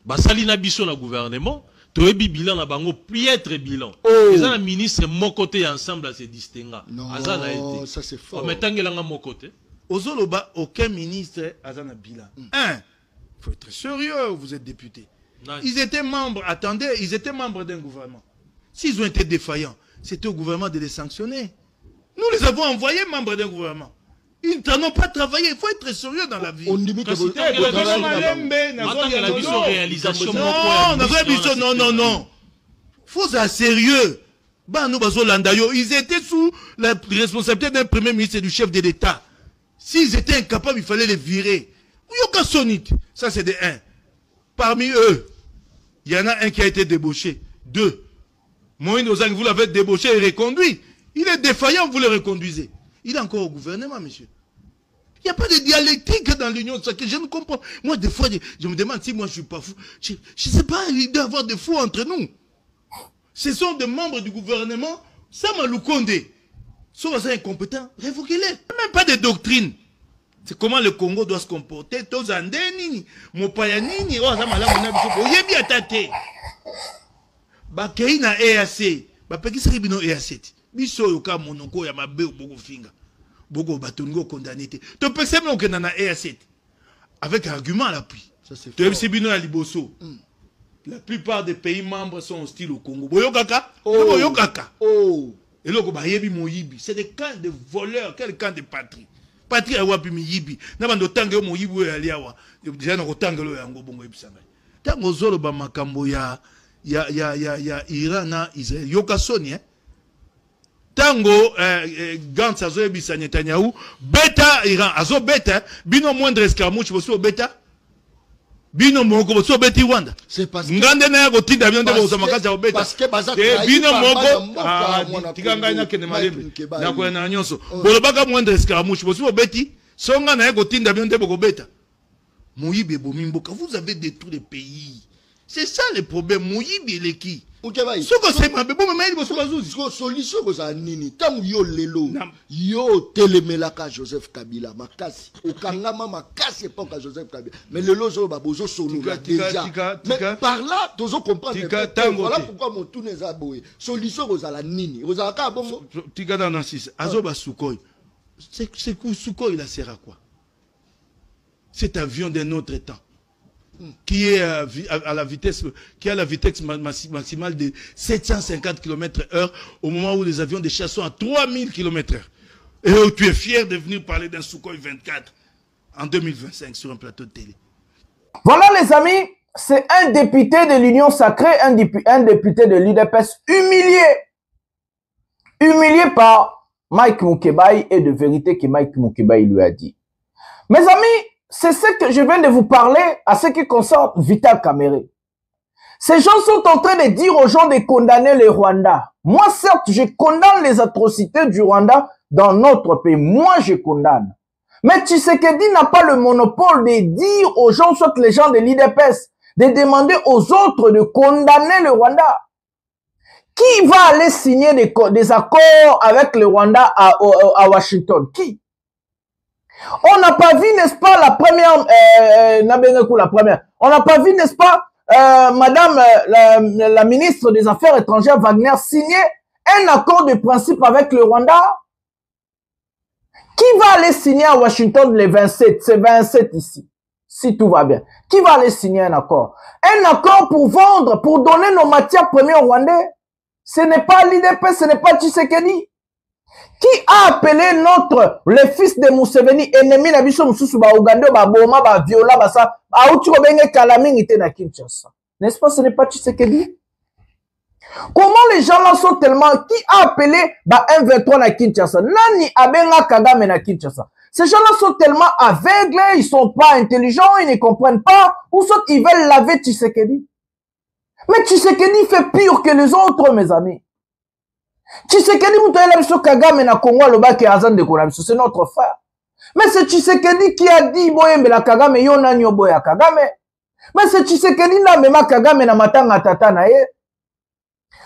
basali na biso na gouvernement toyebi bilan na bango piètre bilan les un ministre mon côté ensemble à se distinguer azana été ça c'est fort mais tangelanga mon côté ozoloba aucun ministre azana bilan faut être sérieux, vous êtes député. Ils étaient membres, attendez, ils étaient membres d'un gouvernement. S'ils ont été défaillants, c'était au gouvernement de les sanctionner. Nous les avons envoyés membres d'un gouvernement. Ils n'ont pas travaillé, il faut être sérieux dans la vie. On dit que non. Faut être sérieux. Ils étaient sous la responsabilité d'un premier ministre et du chef de l'État. S'ils étaient incapables, il fallait les virer. Ça c'est des 1. Parmi eux, il y en a un qui a été débauché. 2. Moïse Ozang, vous l'avez débauché et reconduit. Il est défaillant, vous le reconduisez. Il est encore au gouvernement, monsieur. Il n'y a pas de dialectique dans l'Union. Je ne comprends. Moi, des fois, je me demande si moi je ne suis pas fou. Je ne sais pas, il doit y avoir des fous entre nous. Ce sont des membres du gouvernement. Sama Lukonde. Sont incompétents. Révoquez-les. Même pas de doctrine. C'est comment le Congo doit se comporter. Tozandeni, Mopayanini, Oyebi atate. Bakei na EAC. Bapeki sari bino EAC. Biso yoka monoko ya mabe boko finga. Boko batongo condamné. To pese mo kena na EAC. Avec argument à l'appui. Ça c'est fort. To bino ya liboso. La plupart des pays membres sont hostiles au Congo. Boyokaka? Boyokaka. Oh. Et loko bayebi moyibi. C'est des camps de voleurs, quel camp de patrie. Patrie a wapi miyibi. Na bando tango moyibi ya liawa. Déjà na kotangelo yango bongo ebisanga. Tango zolo ba makambo ya Iran na Israël. Yoka soni Tango Gantz azo ebisa Netanyahu beta Iran azo beta bino moindre escarmouche boso beta bino moko boso beti Rwanda. C'est parce que ngande na yako tinda bino ndebo zamakazi ya beta parce que baza bino moko tikanga ina kene malembe na ko na nyonso bolobaka moindre escarmouche boso beti songa na yako tinda bino ndebo beta moyibe bomimboka. Vous avez détruit les pays. C'est ça le problème. Moyibe eleki soko sema bebo mama boso bazuzi solution ko za nini tangu yo lelo yo telemelaka Joseph Kabila makasi okangama makasi epoka Joseph Kabila mais lelo zo babozo solo déjà mais par là tozo comprendre voilà pourquoi mon tourne za boye solution ko za la nini ko za ka bongo tika dans Nancy azo ba Sukhoi c'est Sukhoi il sert à quoi cet avion d'un autre temps qui est à la vitesse, qui a la vitesse maximale de 750 km/h au moment où les avions de chasse sont à 3000 km/h. Et où tu es fier de venir parler d'un Sukhoi 24 en 2025 sur un plateau de télé. Voilà les amis, c'est un député de l'Union Sacrée, un député de l'UDPS humilié par Mike Mukebai et de vérité que Mike Mukebai lui a dit. Mes amis, c'est ce que je viens de vous parler à ce qui concerne Vital Kamerhe. Ces gens sont en train de dire aux gens de condamner le Rwanda. Moi, certes, je condamne les atrocités du Rwanda dans notre pays. Moi, je condamne. Mais Tshisekedi n'a pas le monopole de dire aux gens, soit les gens de l'IDPS, de demander aux autres de condamner le Rwanda. Qui va aller signer des accords avec le Rwanda à Washington? Qui? On n'a pas vu, n'est-ce pas, la première, on n'a pas vu, n'est-ce pas, Madame la ministre des Affaires étrangères Wagner signer un accord de principe avec le Rwanda? Qui va aller signer à Washington les 27? C'est 27 ici, si tout va bien. Qui va aller signer un accord? Un accord pour vendre, pour donner nos matières premières au Rwandais? Ce n'est pas l'IDP, ce n'est pas Tshisekedi. Qui a appelé le fils de Museveni, ennemi na biso mususu ba Uganda, ba boma, ba viola, ba sa, auti kobenge kalamingi te na Kinshasa. N'est-ce pas, ce n'est pas Tshisekedi? Comment les gens là sont tellement... Qui a appelé ba M23 na Kinshasa? Nani abenga Kagame na Kinshasa? Ces gens-là sont tellement aveugles, ils sont pas intelligents, ils ne comprennent pas, ou soit ils veulent laver Tshisekedi. Mais Tshisekedi fait pire que les autres, mes amis. Tshisekedi Kagame na Congo c'est notre frère. Mais c'est Tshisekedi qui a dit boyembela Kagame yona nyoboya Kagame. Mais c'est Tshisekedi na mema Kagame na matanga tata na ye.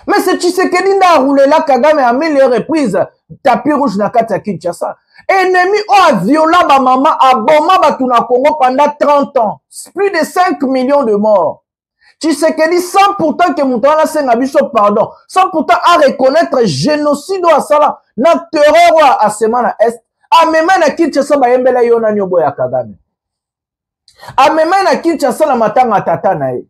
Mais c'est Tshisekedi na roulé la Kagame à 1000 reprises tapis rouge na kati ya Kinshasa. Ennemi a violé ba maman a boma batuna Congo pendant 30 ans. Plus de 5 millions de morts. Tshisekedi sans pourtant que Moutala Sengabiso pardon, sans pourtant à reconnaître génocide à Sala, na terreur à Semana Est, a même na Kinshasa ba yembela yona nyobo ya Kagame. A même na Kinshasa na matanga tata na ye.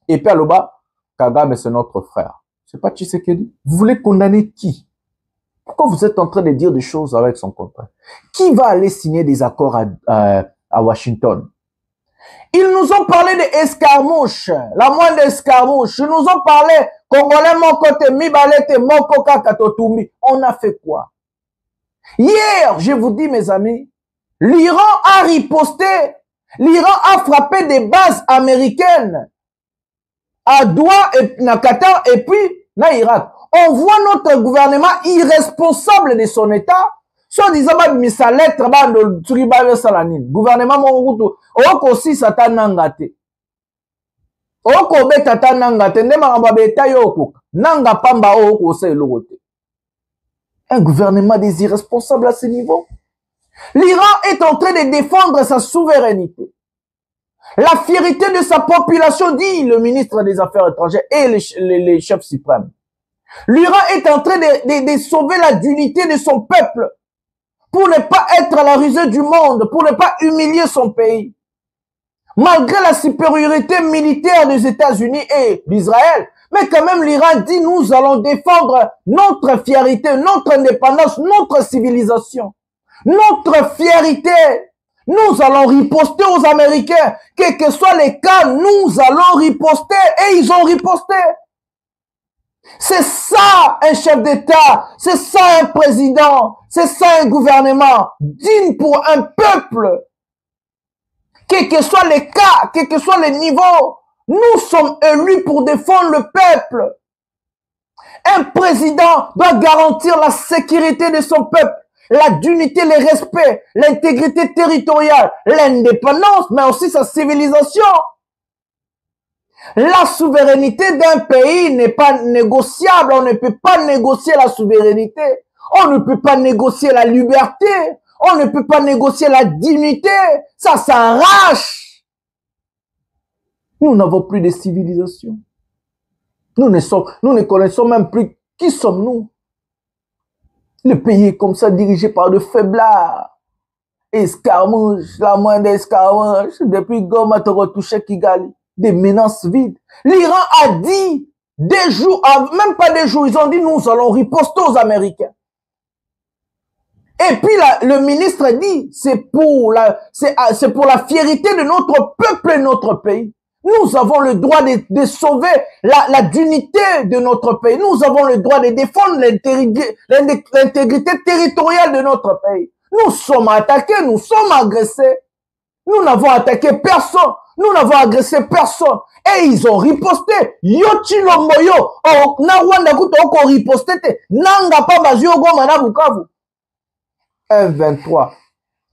Et puis aloba, Kagame c'est notre frère. C'est pas Tshisekedi. Vous voulez condamner qui? Pourquoi vous êtes en train de dire des choses avec son contrat? Qui va aller signer des accords à Washington? Ils nous ont parlé d'escarmouche, la moindre escarmouche. Ils nous ont parlé, Congolais, mon côté, Mibalete, mon coca, Katotumbi. On a fait quoi? Hier, je vous dis, mes amis, l'Iran a riposté. L'Iran a frappé des bases américaines à Doha et na Qatar et puis na Irak. On voit notre gouvernement irresponsable de son État. Soit disant sa lettre bando turiba salanine gouvernement mongutu oko aussi satan nangate oko beta tanangate ndema ngamba beta yoko nanga pamba oko se lokote. Un gouvernement des irresponsables à ce niveau. L'Iran est en train de défendre sa souveraineté, la fierté de sa population, dit le ministre des Affaires étrangères et les chefs suprêmes. L'Iran est en train de sauver la dignité de son peuple, pour ne pas être à la risée du monde, pour ne pas humilier son pays. Malgré la supériorité militaire des États-Unis et d'Israël, mais quand même l'Iran dit nous allons défendre notre fierté, notre indépendance, notre civilisation, notre fierté. Nous allons riposter aux Américains. Quel que soit les cas, nous allons riposter. Et ils ont riposté. C'est ça un chef d'État, c'est ça un président, c'est ça un gouvernement digne pour un peuple. Quels que soient les cas, quels que soient les niveaux, nous sommes élus pour défendre le peuple. Un président doit garantir la sécurité de son peuple, la dignité, le respect, l'intégrité territoriale, l'indépendance, mais aussi sa civilisation. La souveraineté d'un pays n'est pas négociable. On ne peut pas négocier la souveraineté. On ne peut pas négocier la liberté. On ne peut pas négocier la dignité. Ça s'arrache. Nous n'avons plus de civilisation. Nous ne connaissons même plus qui sommes-nous. Le pays est comme ça dirigé par de faiblards. Escarmouche, la moindre escarmouche. Depuis Goma te retouché Kigali. Des menaces vides. L'Iran a dit des jours, même pas des jours, ils ont dit nous allons riposter aux Américains. Et puis le ministre dit c'est pour la fierté de notre peuple et notre pays. Nous avons le droit de sauver la dignité de notre pays. Nous avons le droit de défendre l'intégrité territoriale de notre pays. Nous sommes attaqués, nous sommes agressés. Nous n'avons attaqué personne. Nous n'avons agressé personne. Et ils ont riposté. Yo Chilombo yo. Oh, na Rwanda kuto oko riposté te. Nanga pa bazu yo goma na Bukavu. 1-23.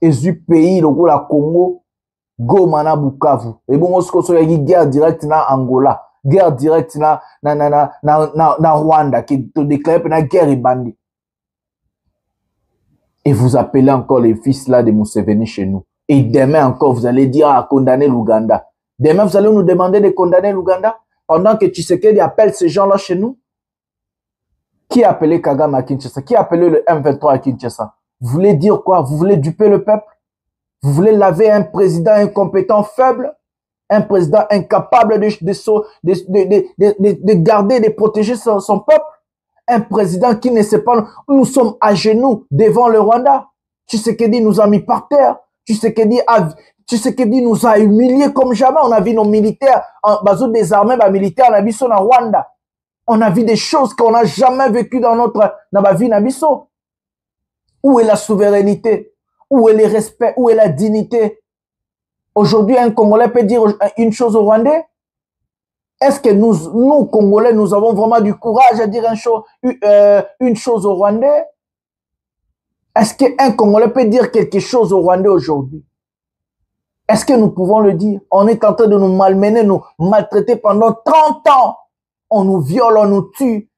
Et du pays, le la Congo, goma na Bukavu. Et bon, on se construit une guerre directe na Angola. Guerre directe na Rwanda. Qui te déclare une guerre bandit. Et vous appelez encore les fils là de Museveni chez nous. Et demain encore, vous allez dire à condamner l'Ouganda. Demain, vous allez nous demander de condamner l'Ouganda pendant que Tshisekedi appelle ces gens-là chez nous. Qui a appelé Kagame à Kinshasa? Qui a appelé le M23 à Kinshasa? Vous voulez dire quoi? Vous voulez duper le peuple? Vous voulez laver un président incompétent, faible? Un président incapable de garder, de protéger son peuple? Un président qui ne sait pas... Nous sommes à genoux devant le Rwanda. Tshisekedi nous a mis par terre. Tshisekedi nous a humiliés comme jamais. On a vu nos militaires, bazo désarmés, militaires, on a vu ça en Rwanda. On a vu des choses qu'on n'a jamais vécues dans notre vie, Nabiso. Où est la souveraineté? Où est le respect? Où est la dignité? Aujourd'hui, un Congolais peut dire une chose au Rwandais? Est-ce que nous, Congolais, nous avons vraiment du courage à dire une chose au Rwandais? Est-ce qu'un Congolais peut dire quelque chose au Rwandais aujourd'hui? Est-ce que nous pouvons le dire? On est en train de nous malmener, nous maltraiter pendant 30 ans. On nous viole, on nous tue.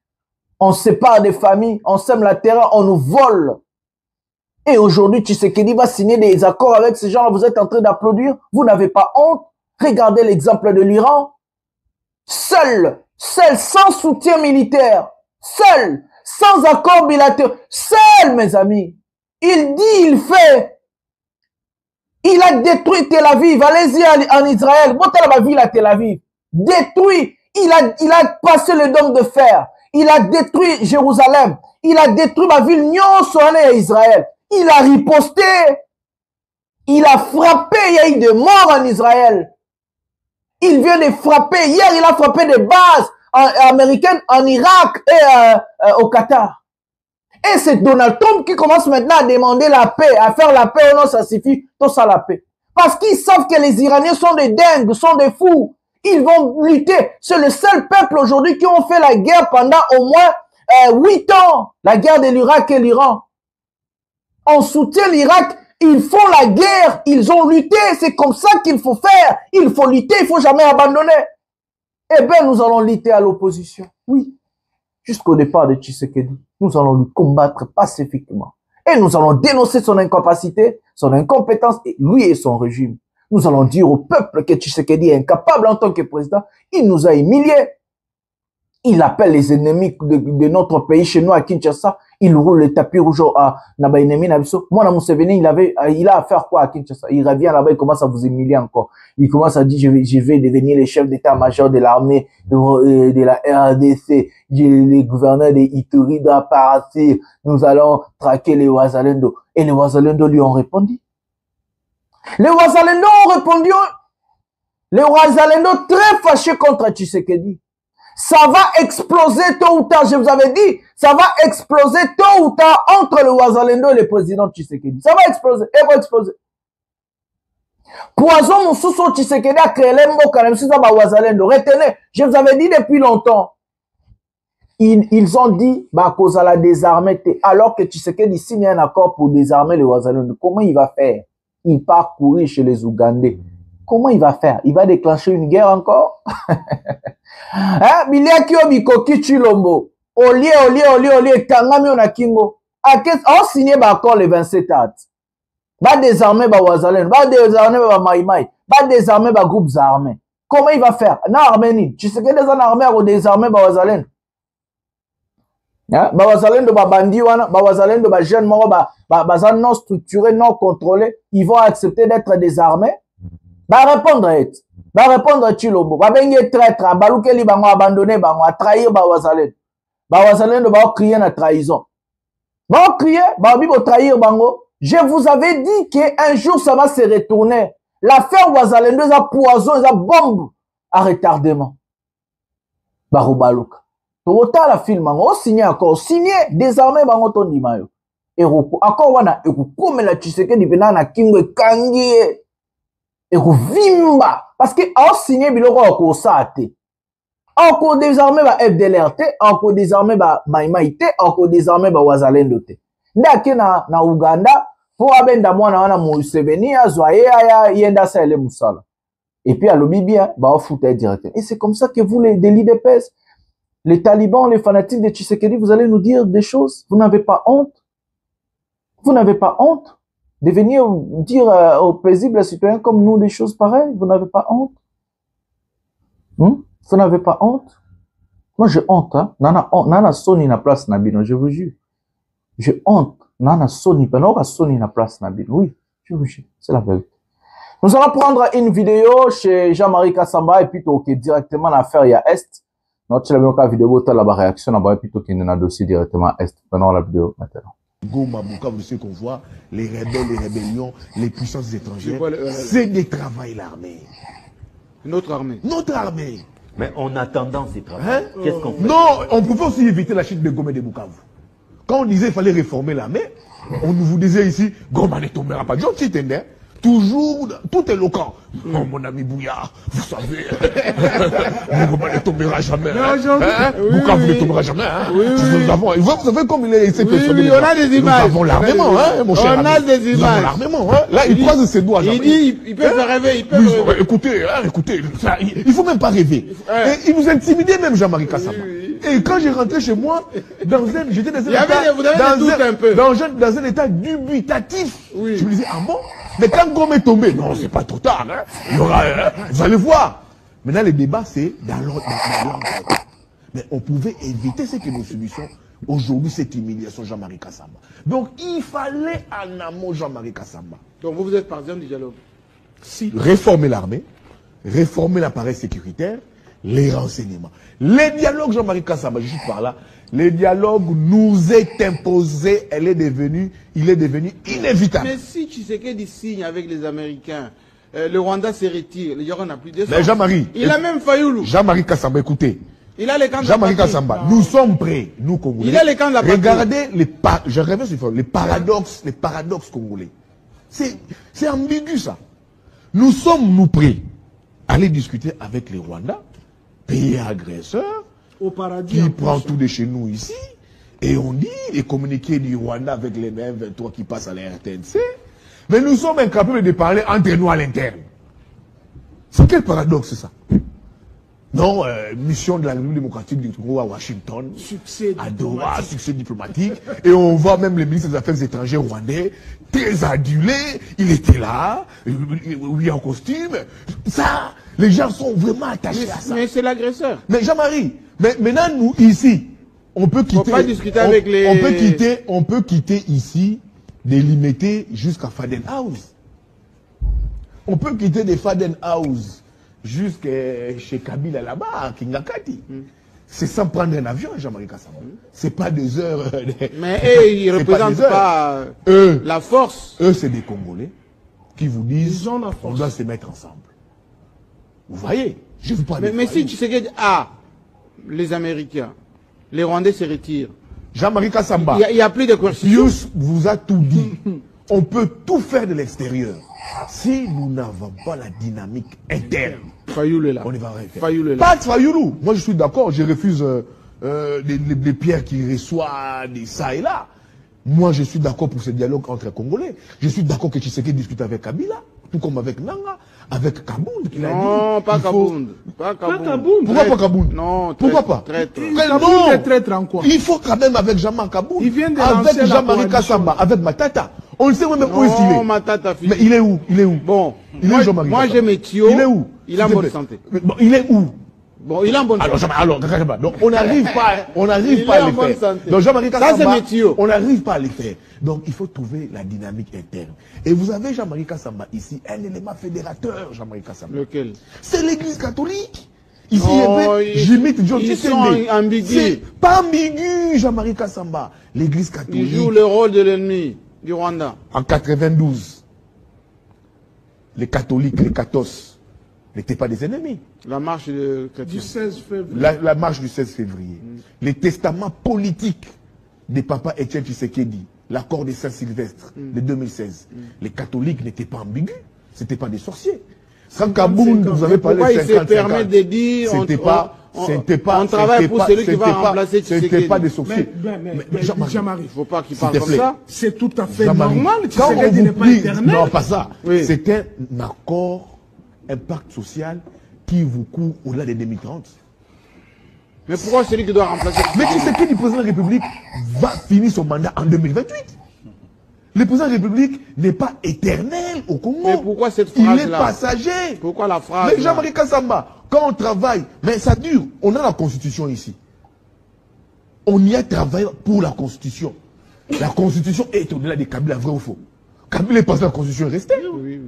On sépare des familles, on sème la terreur, on nous vole. Et aujourd'hui, Tshisekedi va signer des accords avec ces gens-là. Vous êtes en train d'applaudir. Vous n'avez pas honte. Regardez l'exemple de l'Iran. Seul, sans soutien militaire. Seul, sans accord bilatéral. Seul, mes amis. Il dit, il fait. Il a détruit Tel Aviv. Allez-y en Israël. Montez la ville à Tel Aviv. Détruit. Il a passé le dôme de fer. Il a détruit Jérusalem. Il a détruit ma ville Nyon-Soane à Israël. Il a riposté. Il a frappé. Il y a eu des morts en Israël. Il vient de frapper. Hier, il a frappé des bases américaines en Irak et au Qatar. Et c'est Donald Trump qui commence maintenant à demander la paix, à faire la paix. Oh non, ça suffit, tout ça la paix. Parce qu'ils savent que les Iraniens sont des dingues, sont des fous. Ils vont lutter. C'est le seul peuple aujourd'hui qui ont fait la guerre pendant au moins 8 ans. La guerre de l'Irak et l'Iran. On soutient l'Irak. Ils font la guerre. Ils ont lutté. C'est comme ça qu'il faut faire. Il faut lutter. Il faut jamais abandonner. Eh bien, nous allons lutter à l'opposition. Oui. Jusqu'au départ de Tshisekedi, nous allons lui combattre pacifiquement. Et nous allons dénoncer son incapacité, son incompétence, et lui et son régime. Nous allons dire au peuple que Tshisekedi est incapable en tant que président. Il nous a humiliés. Il appelle les ennemis de notre pays chez nous à Kinshasa. Il roule le tapis rouge à Nabainemi Nabiso. Moi, Museveni, il a à faire quoi à Kinshasa? Il revient là-bas, il commence à vous humilier encore. Il commence à dire, je vais devenir le chef d'état-major de l'armée, de la RDC. Le gouverneur de Ituri doit partir. Nous allons traquer les Ouazalendo. Et les Ouazalendo lui ont répondu. Les Ouazalendo ont répondu. Les Ouazalendo très fâchés contre Tshisekedi. Ça va exploser tôt ou tard, je vous avais dit, ça va exploser tôt ou tard entre le Ouazalendo et le président Tshisekedi. Ça va exploser, et va exploser. Poison Moussousso Tshisekedi a créé l'Emboka, même si ça va Ouazalendo. Retenez, je vous avais dit depuis longtemps. Ils ont dit, bah, cause à la désarmer, alors que Tshisekedi signe un accord pour désarmer le Ouazalendo. Comment il va faire? Il part courir chez les Ougandais. Comment il va faire? Il va déclencher une guerre encore? Hein? Miliaki Obikoki Chilombo. Olie, Kangami Onakingo. On signe d'accord le 27 at. Va désarmer ba Ouazalendo. Va désarmer ba Maïmaï. Va désarmer ba groupes armés. Comment il va faire? Na Arménie. Tu sais que des armées à désarmer ba Ouazalendo. Hein? Ba Ouazalendo ba bandi wana. Ba Ouazalendo ba jeune moro ba non structuré, non contrôlé. Ils vont accepter d'être désarmés. Va répondre Chilombo. Va bengi traître, baluke bango abandonner bango, a trahir ba Ouazalendo. Ba Ouazalendo ba crier na trahison. Ba crier, ba bibo trahir bango. Je vous avais dit qu'un jour ça va se retourner. L'affaire Ouazalendo, ça poison, ça bombe. à retardement. Barubaluka. Total la film, on signé accord, signé désormais bangoton di mayo. Eroko accord wana ekukome la Tshisekedi bena na kingo kangie. Ekuvimba parce que on signé biloko ko sate. Encore désormais ba FDLR te, encore désormais ba Maïmaï te, encore désormais ba Wazalendo te. Ndake na Uganda pour abenda mwana wana Museveni azwaye ya yenda sale musala. Et puis à l'Obibia ba foutre direct. Et c'est comme ça que vous les l'IDPS, les talibans, les fanatiques de Tshisekedi, vous allez nous dire des choses. Vous n'avez pas honte. Vous n'avez pas honte de venir dire aux paisibles citoyens comme nous des choses pareilles. Vous n'avez pas honte. Vous n'avez pas honte? Moi, j'ai honte, hein. Nana Sony na place Nabino, je vous jure. J'ai honte. Nana Sony, Sony na place Nabino. Oui, je vous jure. C'est la vérité. Nous allons prendre une vidéo chez Jean-Marie Kassamba et puis toquer directement l'affaire ya Est. Notre vidéo, la réaction, on va plutôt qu'il y a un dossier directement Est. Prenons la vidéo maintenant. Goma, Bukavu, ce qu'on voit, les rebelles, les rébellions, les puissances étrangères, c'est de travailler l'armée. Notre armée. Notre armée. Mais en attendant ces travaux, qu'est-ce qu'on fait? Non, on pouvait aussi éviter la chute de Goma et de Bukavu. Quand on disait qu'il fallait réformer l'armée, on vous disait ici, Goma ne tombera pas. John Titender, toujours, tout éloquent. Oh mon ami Bouya, vous savez, Goma ne tombera jamais. Bukavu ne tombera jamais. Vous savez comme il est ici. Oui, on a des images. Nous avons l'armement, mon cher. On a des images. Nous avons l'armement. Là, il croise ses doigts. Il dit, il peut faire rêver, il peut rêver. Écoutez, il ne faut même pas rêver. Et il vous intimidait même, Jean-Marie Kassamba. Et quand j'ai rentré chez moi, j'étais dans un état dubitatif. Je me disais, ah bon? Mais quand Goma est tombé, non, c'est pas trop tard. Hein. Il y aura, vous allez voir. Maintenant, le débat, c'est dans l'ordre. Mais on pouvait éviter ce que nous subissons aujourd'hui, cette humiliation, Jean-Marie Kassamba. Donc, il fallait en amont Jean-Marie Kassamba. Donc, vous êtes partisan du dialogue? Si, réformer l'armée, réformer l'appareil sécuritaire, les renseignements. Les dialogues, Jean-Marie Kassamba, je suis par là, le dialogue nous est imposé, il est devenu inévitable. Mais si Tshisekedi signe avec les Américains, le Rwanda se retire, il y aura plus de. Mais Jean-Marie, il a même Fayoulou. Jean-Marie Kassamba, écoutez. Il a les camps de la Jean-Marie Kassamba, nous sommes prêts, nous Congolais. Il a les camps de la patrie. Regardez je reviens sur les paradoxes congolais. C'est ambigu ça. Nous sommes prêts à aller discuter avec les Rwandais, pays agresseurs, au paradis, qui prend tout de chez nous ici, et on dit les communiqués du Rwanda avec les M23 qui passent à la RTNC, mais nous sommes incapables de parler entre nous à l'interne. C'est quel paradoxe ça? Non, mission de la République démocratique du Congo à Washington, à Doha, succès diplomatique, et on voit même le ministre des Affaires étrangères rwandais, très adulé, il était là, oui en costume, ça, les gens sont vraiment attachés à ça. Mais c'est l'agresseur. Mais Jean-Marie, mais maintenant nous ici, on peut quitter, pas discuter avec les... on peut quitter ici, délimiter jusqu'à Faden House. On peut quitter des Faden House jusqu'à chez Kabila là-bas, à Kingakati. C'est sans prendre un avion, Jean-Marie Kassamba. C'est pas des heures. Mais eux, ils ne représentent pas la force. Eux, c'est des Congolais qui vous disent on doit se mettre ensemble. Vous voyez, je vous parle. Mais si tu sais que les Américains, les Rwandais se retirent. Jean-Marie Kassamba. Il n'y a plus de coercition. Pius vous a tout dit. On peut tout faire de l'extérieur. Si nous n'avons pas la dynamique interne, Fayoulou est là. On ne va rien faire. Fayoulou est là. Pas de Fayoulou. Moi, je suis d'accord. Je refuse les pierres qu'il reçoit, des ça et là. Moi, je suis d'accord pour ce dialogue entre Congolais. Je suis d'accord que Tshisekedi discute avec Kabila, tout comme avec Nanga, avec Kabound. Non, pas Kabound. Pas Kabound. Pourquoi pas Kabound? Non, pourquoi pas? Kabound est traître en quoi? Il faut quand même avec Jean-Marc Kabound. Il vient de avec Jean-Marie Kassamba, avec Matata. On ne sait même où est-ce qu'il est. Matata, mais il est où? Il est où? Bon, moi j'ai mes tuyaux. Il est où? Il est en bonne santé. Bon, il est où? Bon, il est en bonne santé. Alors, donc on n'arrive pas à le faire. Donc Jean-Marie Kassamba, on n'arrive pas à le faire. Donc il faut trouver la dynamique interne. Et vous avez Jean-Marie Kassamba ici, un élément fédérateur, Jean-Marie Kassamba. Lequel? C'est l'église catholique. Ici, j'imite John Titende. Ils sont ambigus. C'est pas ambigu, Jean-Marie Kassamba. L'église catholique. Il joue le rôle de l'ennemi du Rwanda. En 92, les catholiques, les cathos, n'étaient pas des ennemis. La marche du 16 février. La marche du 16 février. Les testaments politiques de Papa Etienne Tshisekedi, l'accord de Saint-Sylvestre de 2016. Les catholiques n'étaient pas ambigus, ce n'étaient pas des sorciers. Quand Kaboun, vous avez parlé de 50-50. Il se permet de dire on travaille pour celui qui va remplacer Tshisekedi. C'était pas des sorciers. Mais Jean-Marie, il ne faut pas qu'il parle comme ça. C'est tout à fait normal. Quand on vous dit, non, pas ça. Oui. C'est un accord, un pacte social qui vous court au-delà des 2030. Mais pourquoi celui qui doit remplacer Mais Tshisekedi, le président de la République, va finir son mandat en 2028. Le président de la République n'est pas éternel au Congo. Mais pourquoi cette phrase-là? Il est passager. Pourquoi la phrase? Mais Jean-Marie Kassamba, quand on travaille, mais ça dure. On a la Constitution ici. On y a travaillé pour la Constitution. La Constitution est au-delà des Kabila, vrai ou faux? Kabila est passé, la Constitution est restée. Oui.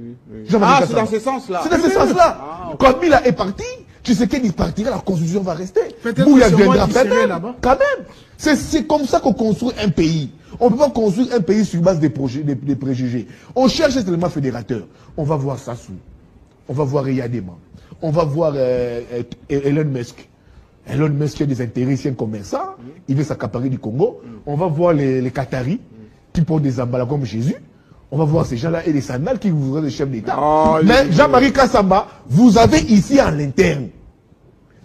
Ah, c'est dans ce sens-là. C'est dans ce sens-là. Quand Kabila est parti, tu sais qu'il partira, la Constitution va rester. Bouya viendra quand même. C'est comme ça qu'on construit un pays. On ne peut pas construire un pays sur base des préjugés. On cherche cet élément fédérateur. On va voir Sassou. On va voir Eyadema. On va voir Elon Musk. Elon Musk a des intérêts, c'est un commerçant. Il veut s'accaparer du Congo. On va voir les Qataris qui portent des emballas comme Jésus. On va voir ces gens-là et les sandales qui vous des chefs d'État. Mais Jean-Marie Kassamba, vous avez ici en interne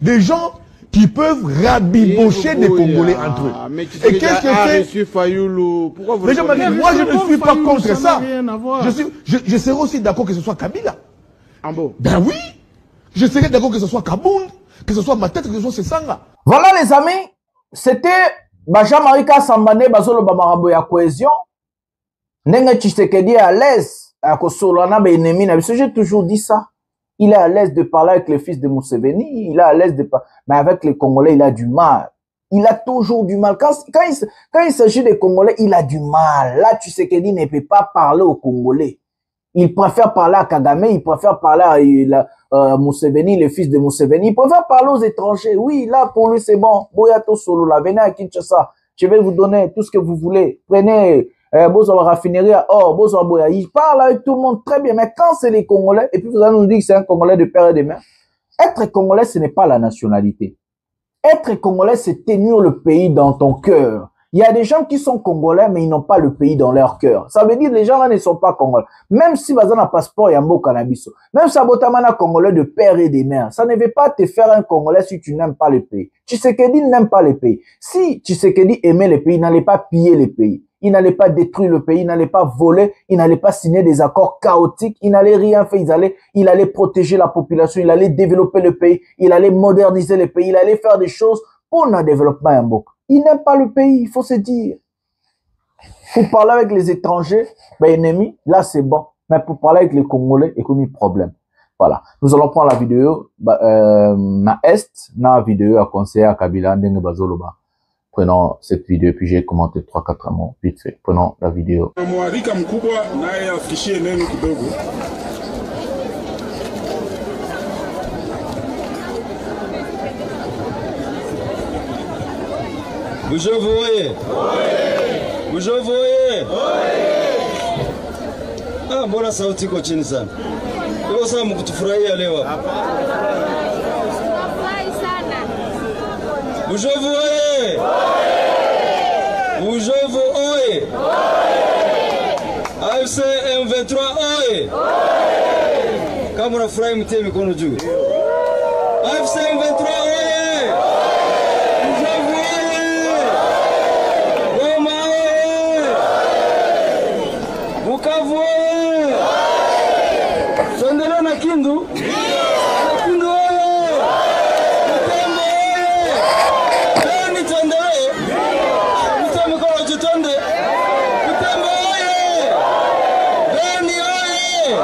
des gens qui peuvent rabibocher des Congolais entre eux. Mais et qu'est-ce que c'est Pourquoi vous moi, je ne suis pas contre ça. Je serais aussi d'accord que ce soit Kabila. Ah bon? Ben oui. Je serais d'accord que ce soit Kaboun, que ce soit Matete, que ce soit Sessanga. Voilà les amis, c'était Jean-Marie Kassamba Bazolo Bamarambo ya cohésion. Nenga Tshisekedi est à l'aise à Kosolana ennemi. J'ai toujours dit ça. Il est à l'aise de parler avec les fils de Museveni. Il est à l'aise de parler. Mais avec les Congolais, il a du mal. Il a toujours du mal. Quand il s'agit des Congolais, il a du mal. Là, Tshisekedi ne peut pas parler aux Congolais. Il préfère parler à Kagame, il préfère parler à Museveni, les fils de Museveni. Il préfère parler aux étrangers. Oui, là, pour lui, c'est bon. Boyato Solo, là, venez à Kinshasa. Je vais vous donner tout ce que vous voulez. Prenez... Bozo raffinerie à or, Bozo Boya. Il parle avec tout le monde très bien, mais quand c'est les Congolais, et puis vous allez nous dire que c'est un Congolais de père et de mère, être Congolais, ce n'est pas la nationalité. Être Congolais, c'est tenir le pays dans ton cœur. Il y a des gens qui sont Congolais, mais ils n'ont pas le pays dans leur cœur. Ça veut dire que les gens là ne sont pas Congolais. Même si vous avez un passeport, il y a un mot cannabis. Même si vous avez un Congolais de père et de mère, ça ne veut pas te faire un Congolais si tu n'aimes pas le pays. Tshisekedi n'aime pas le pays. Si Tshisekedi aimait le pays, il n'allait pas piller le pays. Il n'allait pas détruire le pays, il n'allait pas voler, il n'allait pas signer des accords chaotiques, il n'allait rien faire, il allait protéger la population, il allait développer le pays, il allait moderniser le pays, il allait faire des choses pour le développement en Mbok. Il n'aime pas le pays, il faut se dire. Pour parler avec les étrangers, ennemis, là c'est bon. Mais pour parler avec les Congolais, il y a un problème. Voilà. Nous allons prendre la vidéo, na vidéo à conseiller à Kabila, Ndenge Bazoloba. Prenons cette vidéo, puis j'ai commenté 3-4 mots, vite fait. Prenons la vidéo. Bujovu oye! Bujovu oye! Ah, mbona sauti iko chini sana? Leo sana mkutufurahia leo hapa. Bujovu oye! Bujovu oye! AFC M23 oye! Kama unafurahi mtie mikono juu. AFC M23 oye! Bujovu oye! Goma oye! Bukavu oye! Tuendelee na Kindu? Kindu oye! Butembo oye! Leo tuendelee? Butembo kwa tutonde? Butembo oye! Beni oye!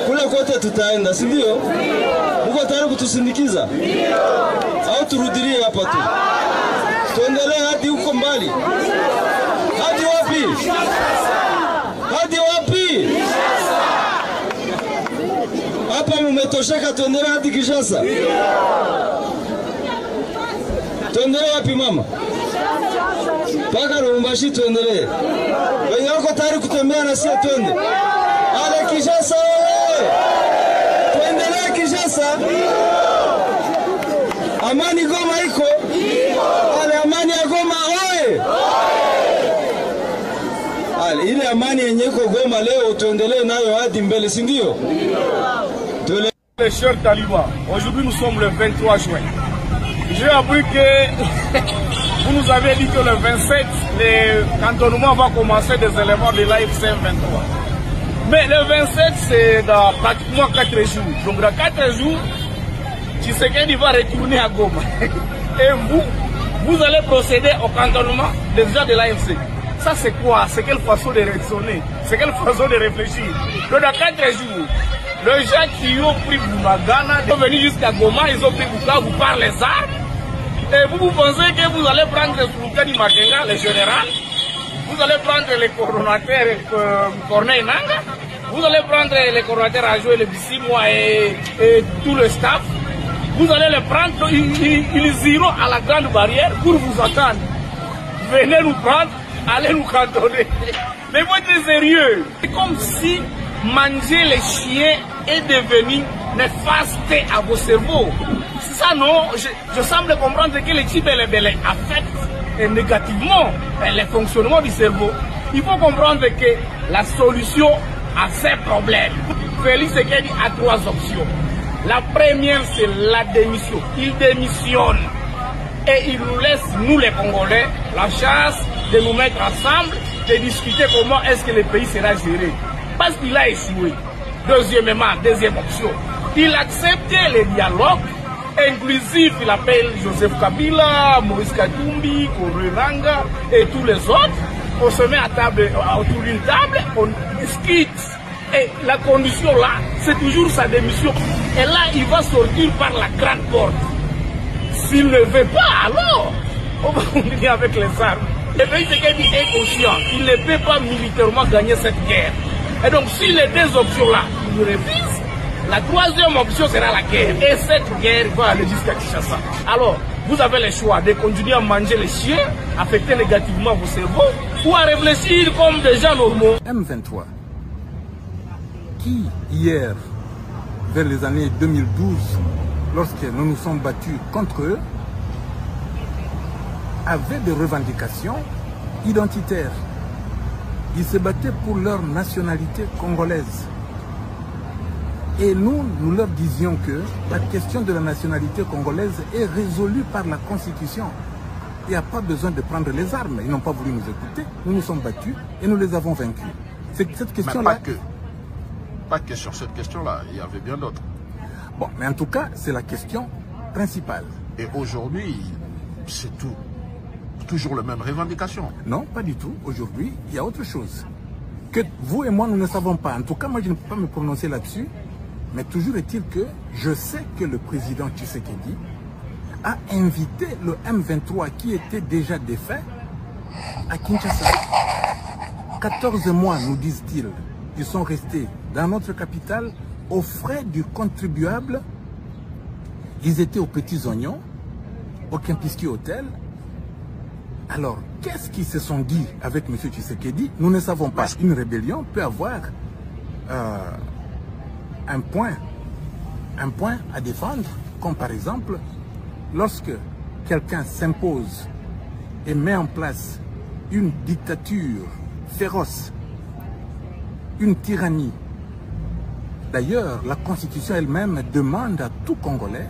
Kule kote tutaenda, si ndio? Uko tayari kutusindikiza? Ndio. Au turudilie hapa tu? Tuendelee hadi huko mbali. Hadi wapi? Hadi wapi? Hapa mmetosheka, tuendelee hadi Kinshasa? Ndio. Tuendelee wapi mama? Paka Lubumbashi tuendelee. Wenye wako tayari kutembea na sisi twende. Ale Kinshasa oye! Tuendelee Kinshasa. Amani Goma iko. Ale amani ya Goma oye. Ale ile amani yenye iko Goma leo tuendelee nayo hadi mbele, si ndio? Les chers talibans, aujourd'hui nous sommes le 23 juin. J'ai appris que vous nous avez dit que le 27, le cantonnement va commencer des éléments de l'AFC 23. Mais le 27, c'est dans pratiquement 4 jours. Donc dans 4 jours, Tshisekedi va retourner à Goma. Et vous allez procéder au cantonnement des gens de l'AFC. Ça c'est quoi? C'est quelle façon de raisonner? C'est quelle façon de réfléchir? Donc dans 4 jours, les gens qui ont pris Boumagana, ils sont venus jusqu'à Goma, ils ont pris Bukavu par les armes. Et vous pensez que vous allez prendre Soulukani Makenga, le général, vous allez prendre les coordonnateurs Corneille Nanga, vous allez prendre les coordonnateurs à jouer le Bissimwa et tout le staff, vous allez les prendre, ils iront à la grande barrière pour vous attendre. Venez nous prendre, allez nous cantonner. Mais vous êtes sérieux? C'est comme si manger les chiens est devenu néfaste à vos cerveaux. C'est ça, non? Je semble comprendre que les types affectent négativement le fonctionnement du cerveau. Il faut comprendre que la solution à ces problèmes, Félix Tshisekedi a 3 options. La première, c'est la démission. Il démissionne et il nous laisse, nous les Congolais, la chance de nous mettre ensemble, de discuter comment est-ce que le pays sera géré. Parce qu'il a échoué. Deuxièmement, deuxième option, il acceptait les dialogues inclusifs. Il appelle Joseph Kabila, Maurice Katumbi, Corneille Nanga et tous les autres. On se met à table, autour d'une table, on discute. Et la condition là, c'est toujours sa démission. Et là, il va sortir par la grande porte. S'il ne veut pas, alors, on va continuer avec les armes. Le pays est conscient, il ne peut pas militairement gagner cette guerre. Et donc, si les 2 options-là, il refuse, la 3e option sera la guerre. Et cette guerre va aller jusqu'à Kinshasa. Alors, vous avez le choix de continuer à manger les chiens, affecter négativement vos cerveaux, ou à réfléchir comme des gens normaux. M23, qui hier, vers les années 2012, lorsque nous nous sommes battus contre eux, avaient des revendications identitaires. Ils se battaient pour leur nationalité congolaise. Et nous leur disions que la question de la nationalité congolaise est résolue par la Constitution. Il n'y a pas besoin de prendre les armes. Ils n'ont pas voulu nous écouter. Nous nous sommes battus et nous les avons vaincus. C'est cette question-là. Pas que sur cette question-là, il y avait bien d'autres. Bon, mais en tout cas, c'est la question principale. Et aujourd'hui, c'est tout. Toujours les mêmes revendications. Non, pas du tout. Aujourd'hui, il y a autre chose. Que vous et moi, nous ne savons pas. En tout cas, moi, je ne peux pas me prononcer là-dessus. Mais toujours est-il que je sais que le président Tshisekedi a invité le M23 qui était déjà défait à Kinshasa. 14 mois, nous disent-ils, ils sont restés dans notre capitale aux frais du contribuable. Ils étaient aux Petits Oignons, au Kempinski Hotel. Alors, qu'est-ce qu'ils se sont dit avec M. Tshisekedi? Nous ne savons pas. Une rébellion peut avoir un point à défendre, comme par exemple, lorsque quelqu'un s'impose et met en place une dictature féroce, une tyrannie. D'ailleurs, la Constitution elle-même demande à tout Congolais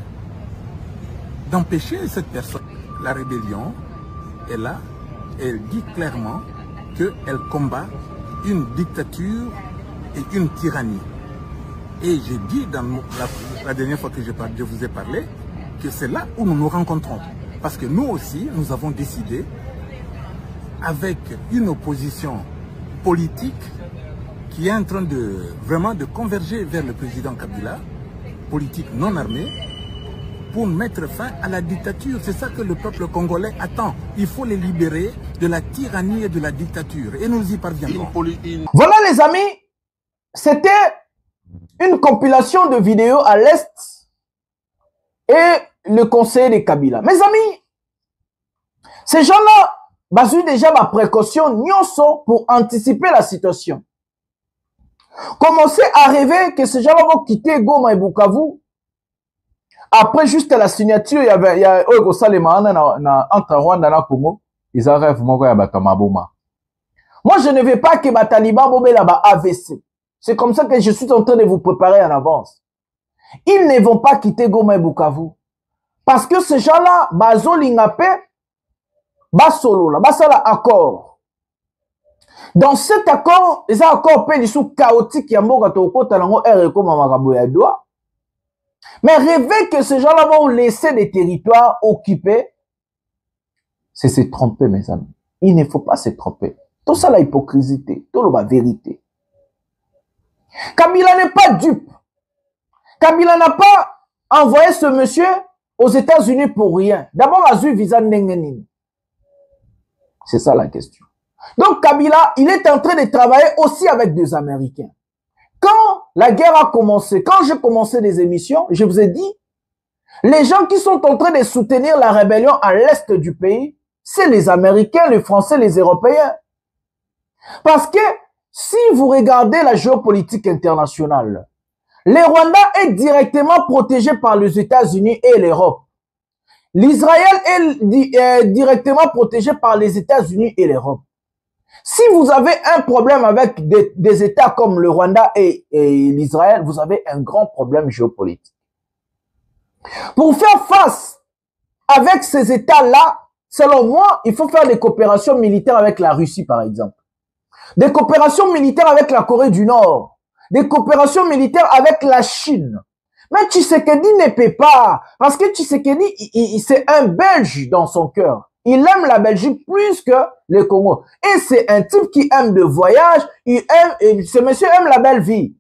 d'empêcher cette personne. La rébellion est là, elle dit clairement qu'elle combat une dictature et une tyrannie. Et j'ai dit dans la dernière fois que je vous ai parlé que c'est là où nous nous rencontrons. Parce que nous aussi, nous avons décidé, avec une opposition politique qui est en train de vraiment de converger vers le président Kabila, politique non armée, pour mettre fin à la dictature. C'est ça que le peuple congolais attend. Il faut les libérer de la tyrannie et de la dictature. Et nous y parviendrons. Voilà les amis, c'était une compilation de vidéos à l'Est et le conseil de Kabila. Mes amis, ces gens-là ont eu déjà ma précaution pour anticiper la situation. Commencez à rêver que ces gens-là vont quitter Goma et Bukavu. Après juste la signature, il y a entre Rwanda et Congo. Ils rêvent Moi, je ne veux pas que les talibans bombent là-bas AVC. C'est comme ça que je suis en train de vous préparer en avance. Ils ne vont pas quitter Goma et Bukavu. Parce que ces gens-là, bazo lingapé, basolo là, basala accord. Dans cet accord, les accords ils sont chaotiques, il y a un mais rêver que ces gens-là vont laisser des territoires occupés, c'est se tromper, mes amis. Il ne faut pas se tromper. Tout ça, la hypocrisie, tout la vérité. Kabila n'est pas dupe. Kabila n'a pas envoyé ce monsieur aux États-Unis pour rien. D'abord, a eu visa Nengenine. C'est ça la question. Donc, Kabila, il est en train de travailler aussi avec des Américains. Quand la guerre a commencé, quand j'ai commencé des émissions, je vous ai dit, les gens qui sont en train de soutenir la rébellion à l'est du pays, c'est les Américains, les Français, les Européens. Parce que si vous regardez la géopolitique internationale, le Rwanda est directement protégé par les États-Unis et l'Europe. L'Israël est directement protégé par les États-Unis et l'Europe. Si vous avez un problème avec des États comme le Rwanda et l'Israël, vous avez un grand problème géopolitique. Pour faire face avec ces États-là, selon moi, il faut faire des coopérations militaires avec la Russie, par exemple. Des coopérations militaires avec la Corée du Nord. Des coopérations militaires avec la Chine. Mais Tshisekedi ne peut pas. Parce que Tshisekedi, c'est un Belge dans son cœur. Il aime la Belgique plus que le Congo. Et c'est un type qui aime le voyage. Ce monsieur aime la belle vie.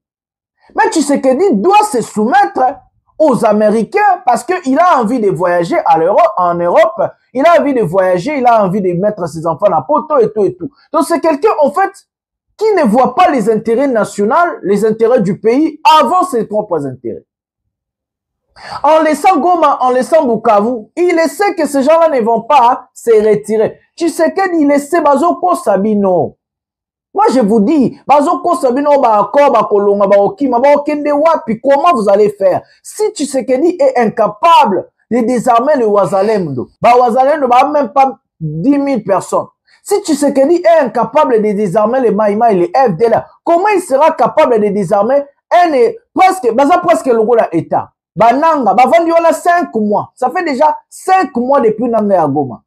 Mais Tshisekedi doit se soumettre aux Américains parce qu'il a envie de voyager en Europe. Il a envie de voyager, il a envie de mettre ses enfants à poteau et tout et tout. Donc c'est quelqu'un, en fait, qui ne voit pas les intérêts nationaux, les intérêts du pays avant ses propres intérêts. En laissant Goma, en laissant Bukavu, il sait que ces gens-là ne vont pas se retirer. Tu sais qu'il laisse Bazoko Sabino. Moi, je vous dis, Bazoko Sabino, Bakor, Kolonga, Bakima, Bakende Wapi, comment vous allez faire? Si tu sais qu'il est incapable de désarmer le Ouazalemdo, Ouazalemdo n'a même pas 10 000 personnes. Si tu sais qu'il est incapable de désarmer les Maïma et les FDLA, comment il sera capable de désarmer presque le rôle de l'État? Bananga, Bavandiola 5 mois. Ça fait déjà 5 mois depuis Nanga à Goma.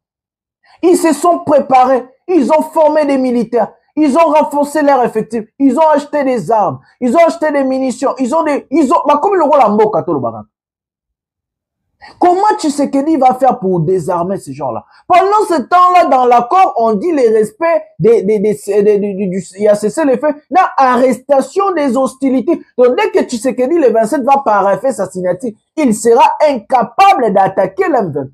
Ils se sont préparés. Ils ont formé des militaires. Ils ont renforcé leur effectif. Ils ont acheté des armes. Ils ont acheté des munitions. Comme le rôle en Mboka, tout le barak. Comment Tshisekedi va faire pour désarmer ces gens-là? Pendant ce temps-là, dans l'accord, on dit le respect il y a cessé les faits, l'arrestation des hostilités. Donc, dès que Tshisekedi, le 27, va paraffer sa signature, il sera incapable d'attaquer l'M23.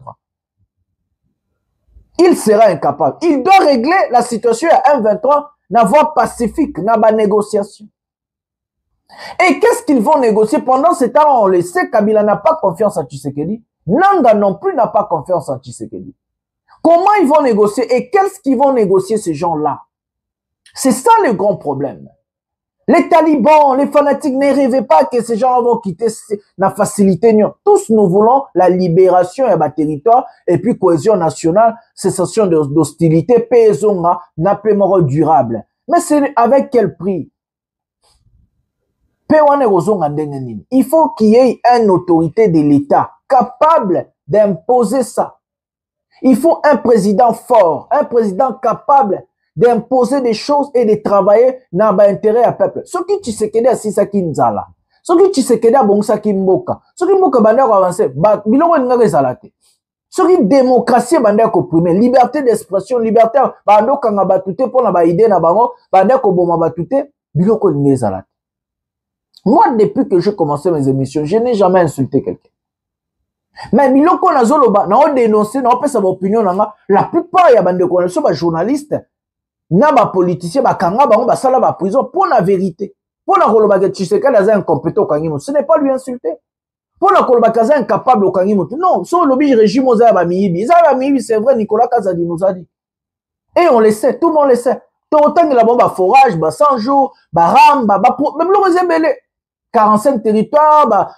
Il sera incapable. Il doit régler la situation à M23 na voie pacifique, na ba négociation. Et qu'est-ce qu'ils vont négocier? Pendant ce temps, on le sait, Kabila n'a pas confiance en Tshisekedi. Nanga non plus n'a pas confiance en Tshisekedi. Comment ils vont négocier? Et qu'est-ce qu'ils vont négocier ces gens-là? C'est ça le grand problème. Les talibans, les fanatiques, ne rêvez pas que ces gens-là vont quitter la facilité. Tous nous voulons la libération et ma territoire, et puis cohésion nationale, cessation d'hostilité, paix na paix morale durable. Mais c'est avec quel prix? Il faut qu'il y ait une autorité de l'État capable d'imposer ça. Il faut un président fort, un président capable d'imposer des choses et de travailler dans l'intérêt à peuple. Ce qui Tshisekedi a sisa kinzala. Ce qui Tshisekedi a bongsa kimboka. Ce qui mboka banda ko avancer, biloko ngaka ezalate. Ce qui démocratie banda ko primer, liberté d'expression, liberté bando kanga batute pona ba idée na bango, banda ko boma batute, biloko ngezalate. Moi, depuis que j'ai commencé mes émissions, je n'ai jamais insulté quelqu'un. Mais biloko na zoloba, na on dénoncer, na on peut sa opinion nanga, la plupart ya bande ko so ba journaliste, na ba politicien ba kanga bango ba sala ba prison pour la vérité. Pour la koloba que Tshisekedi a incompétent kangimo, ce n'est pas lui insulter. Pour la koloba kaza incapable kangimo. Non, so lobby régime oza ba miyibi. Ça ba miyibi, c'est vrai, Nicolas Kazadi nous a dit. Et on le sait, tout le monde le sait. autant que la bombe à forage, 100 jours, ram, même le 45 territoires,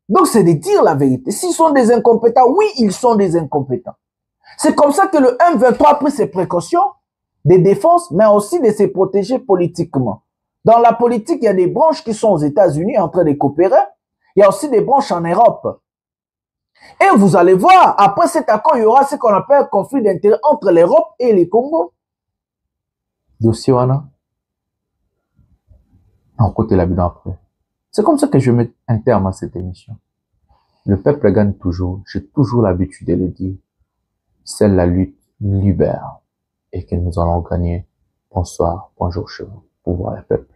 donc c'est de dire la vérité. S'ils sont des incompétents, oui, ils sont des incompétents. C'est comme ça que le M23 a pris ses précautions de défense, mais aussi de se protéger politiquement. Dans la politique, il y a des branches qui sont aux États-Unis en train de coopérer. Il y a aussi des branches en Europe. Et vous allez voir, après cet accord, il y aura ce qu'on appelle un conflit d'intérêts entre l'Europe et les Congo. Dossier Wana. En côté la bilan après. C'est comme ça que je mets un terme à cette émission. Le peuple gagne toujours. J'ai toujours l'habitude de le dire. Seule la lutte libère. Et que nous allons gagner. Bonsoir, bonjour chez vous. Pouvoir le peuple.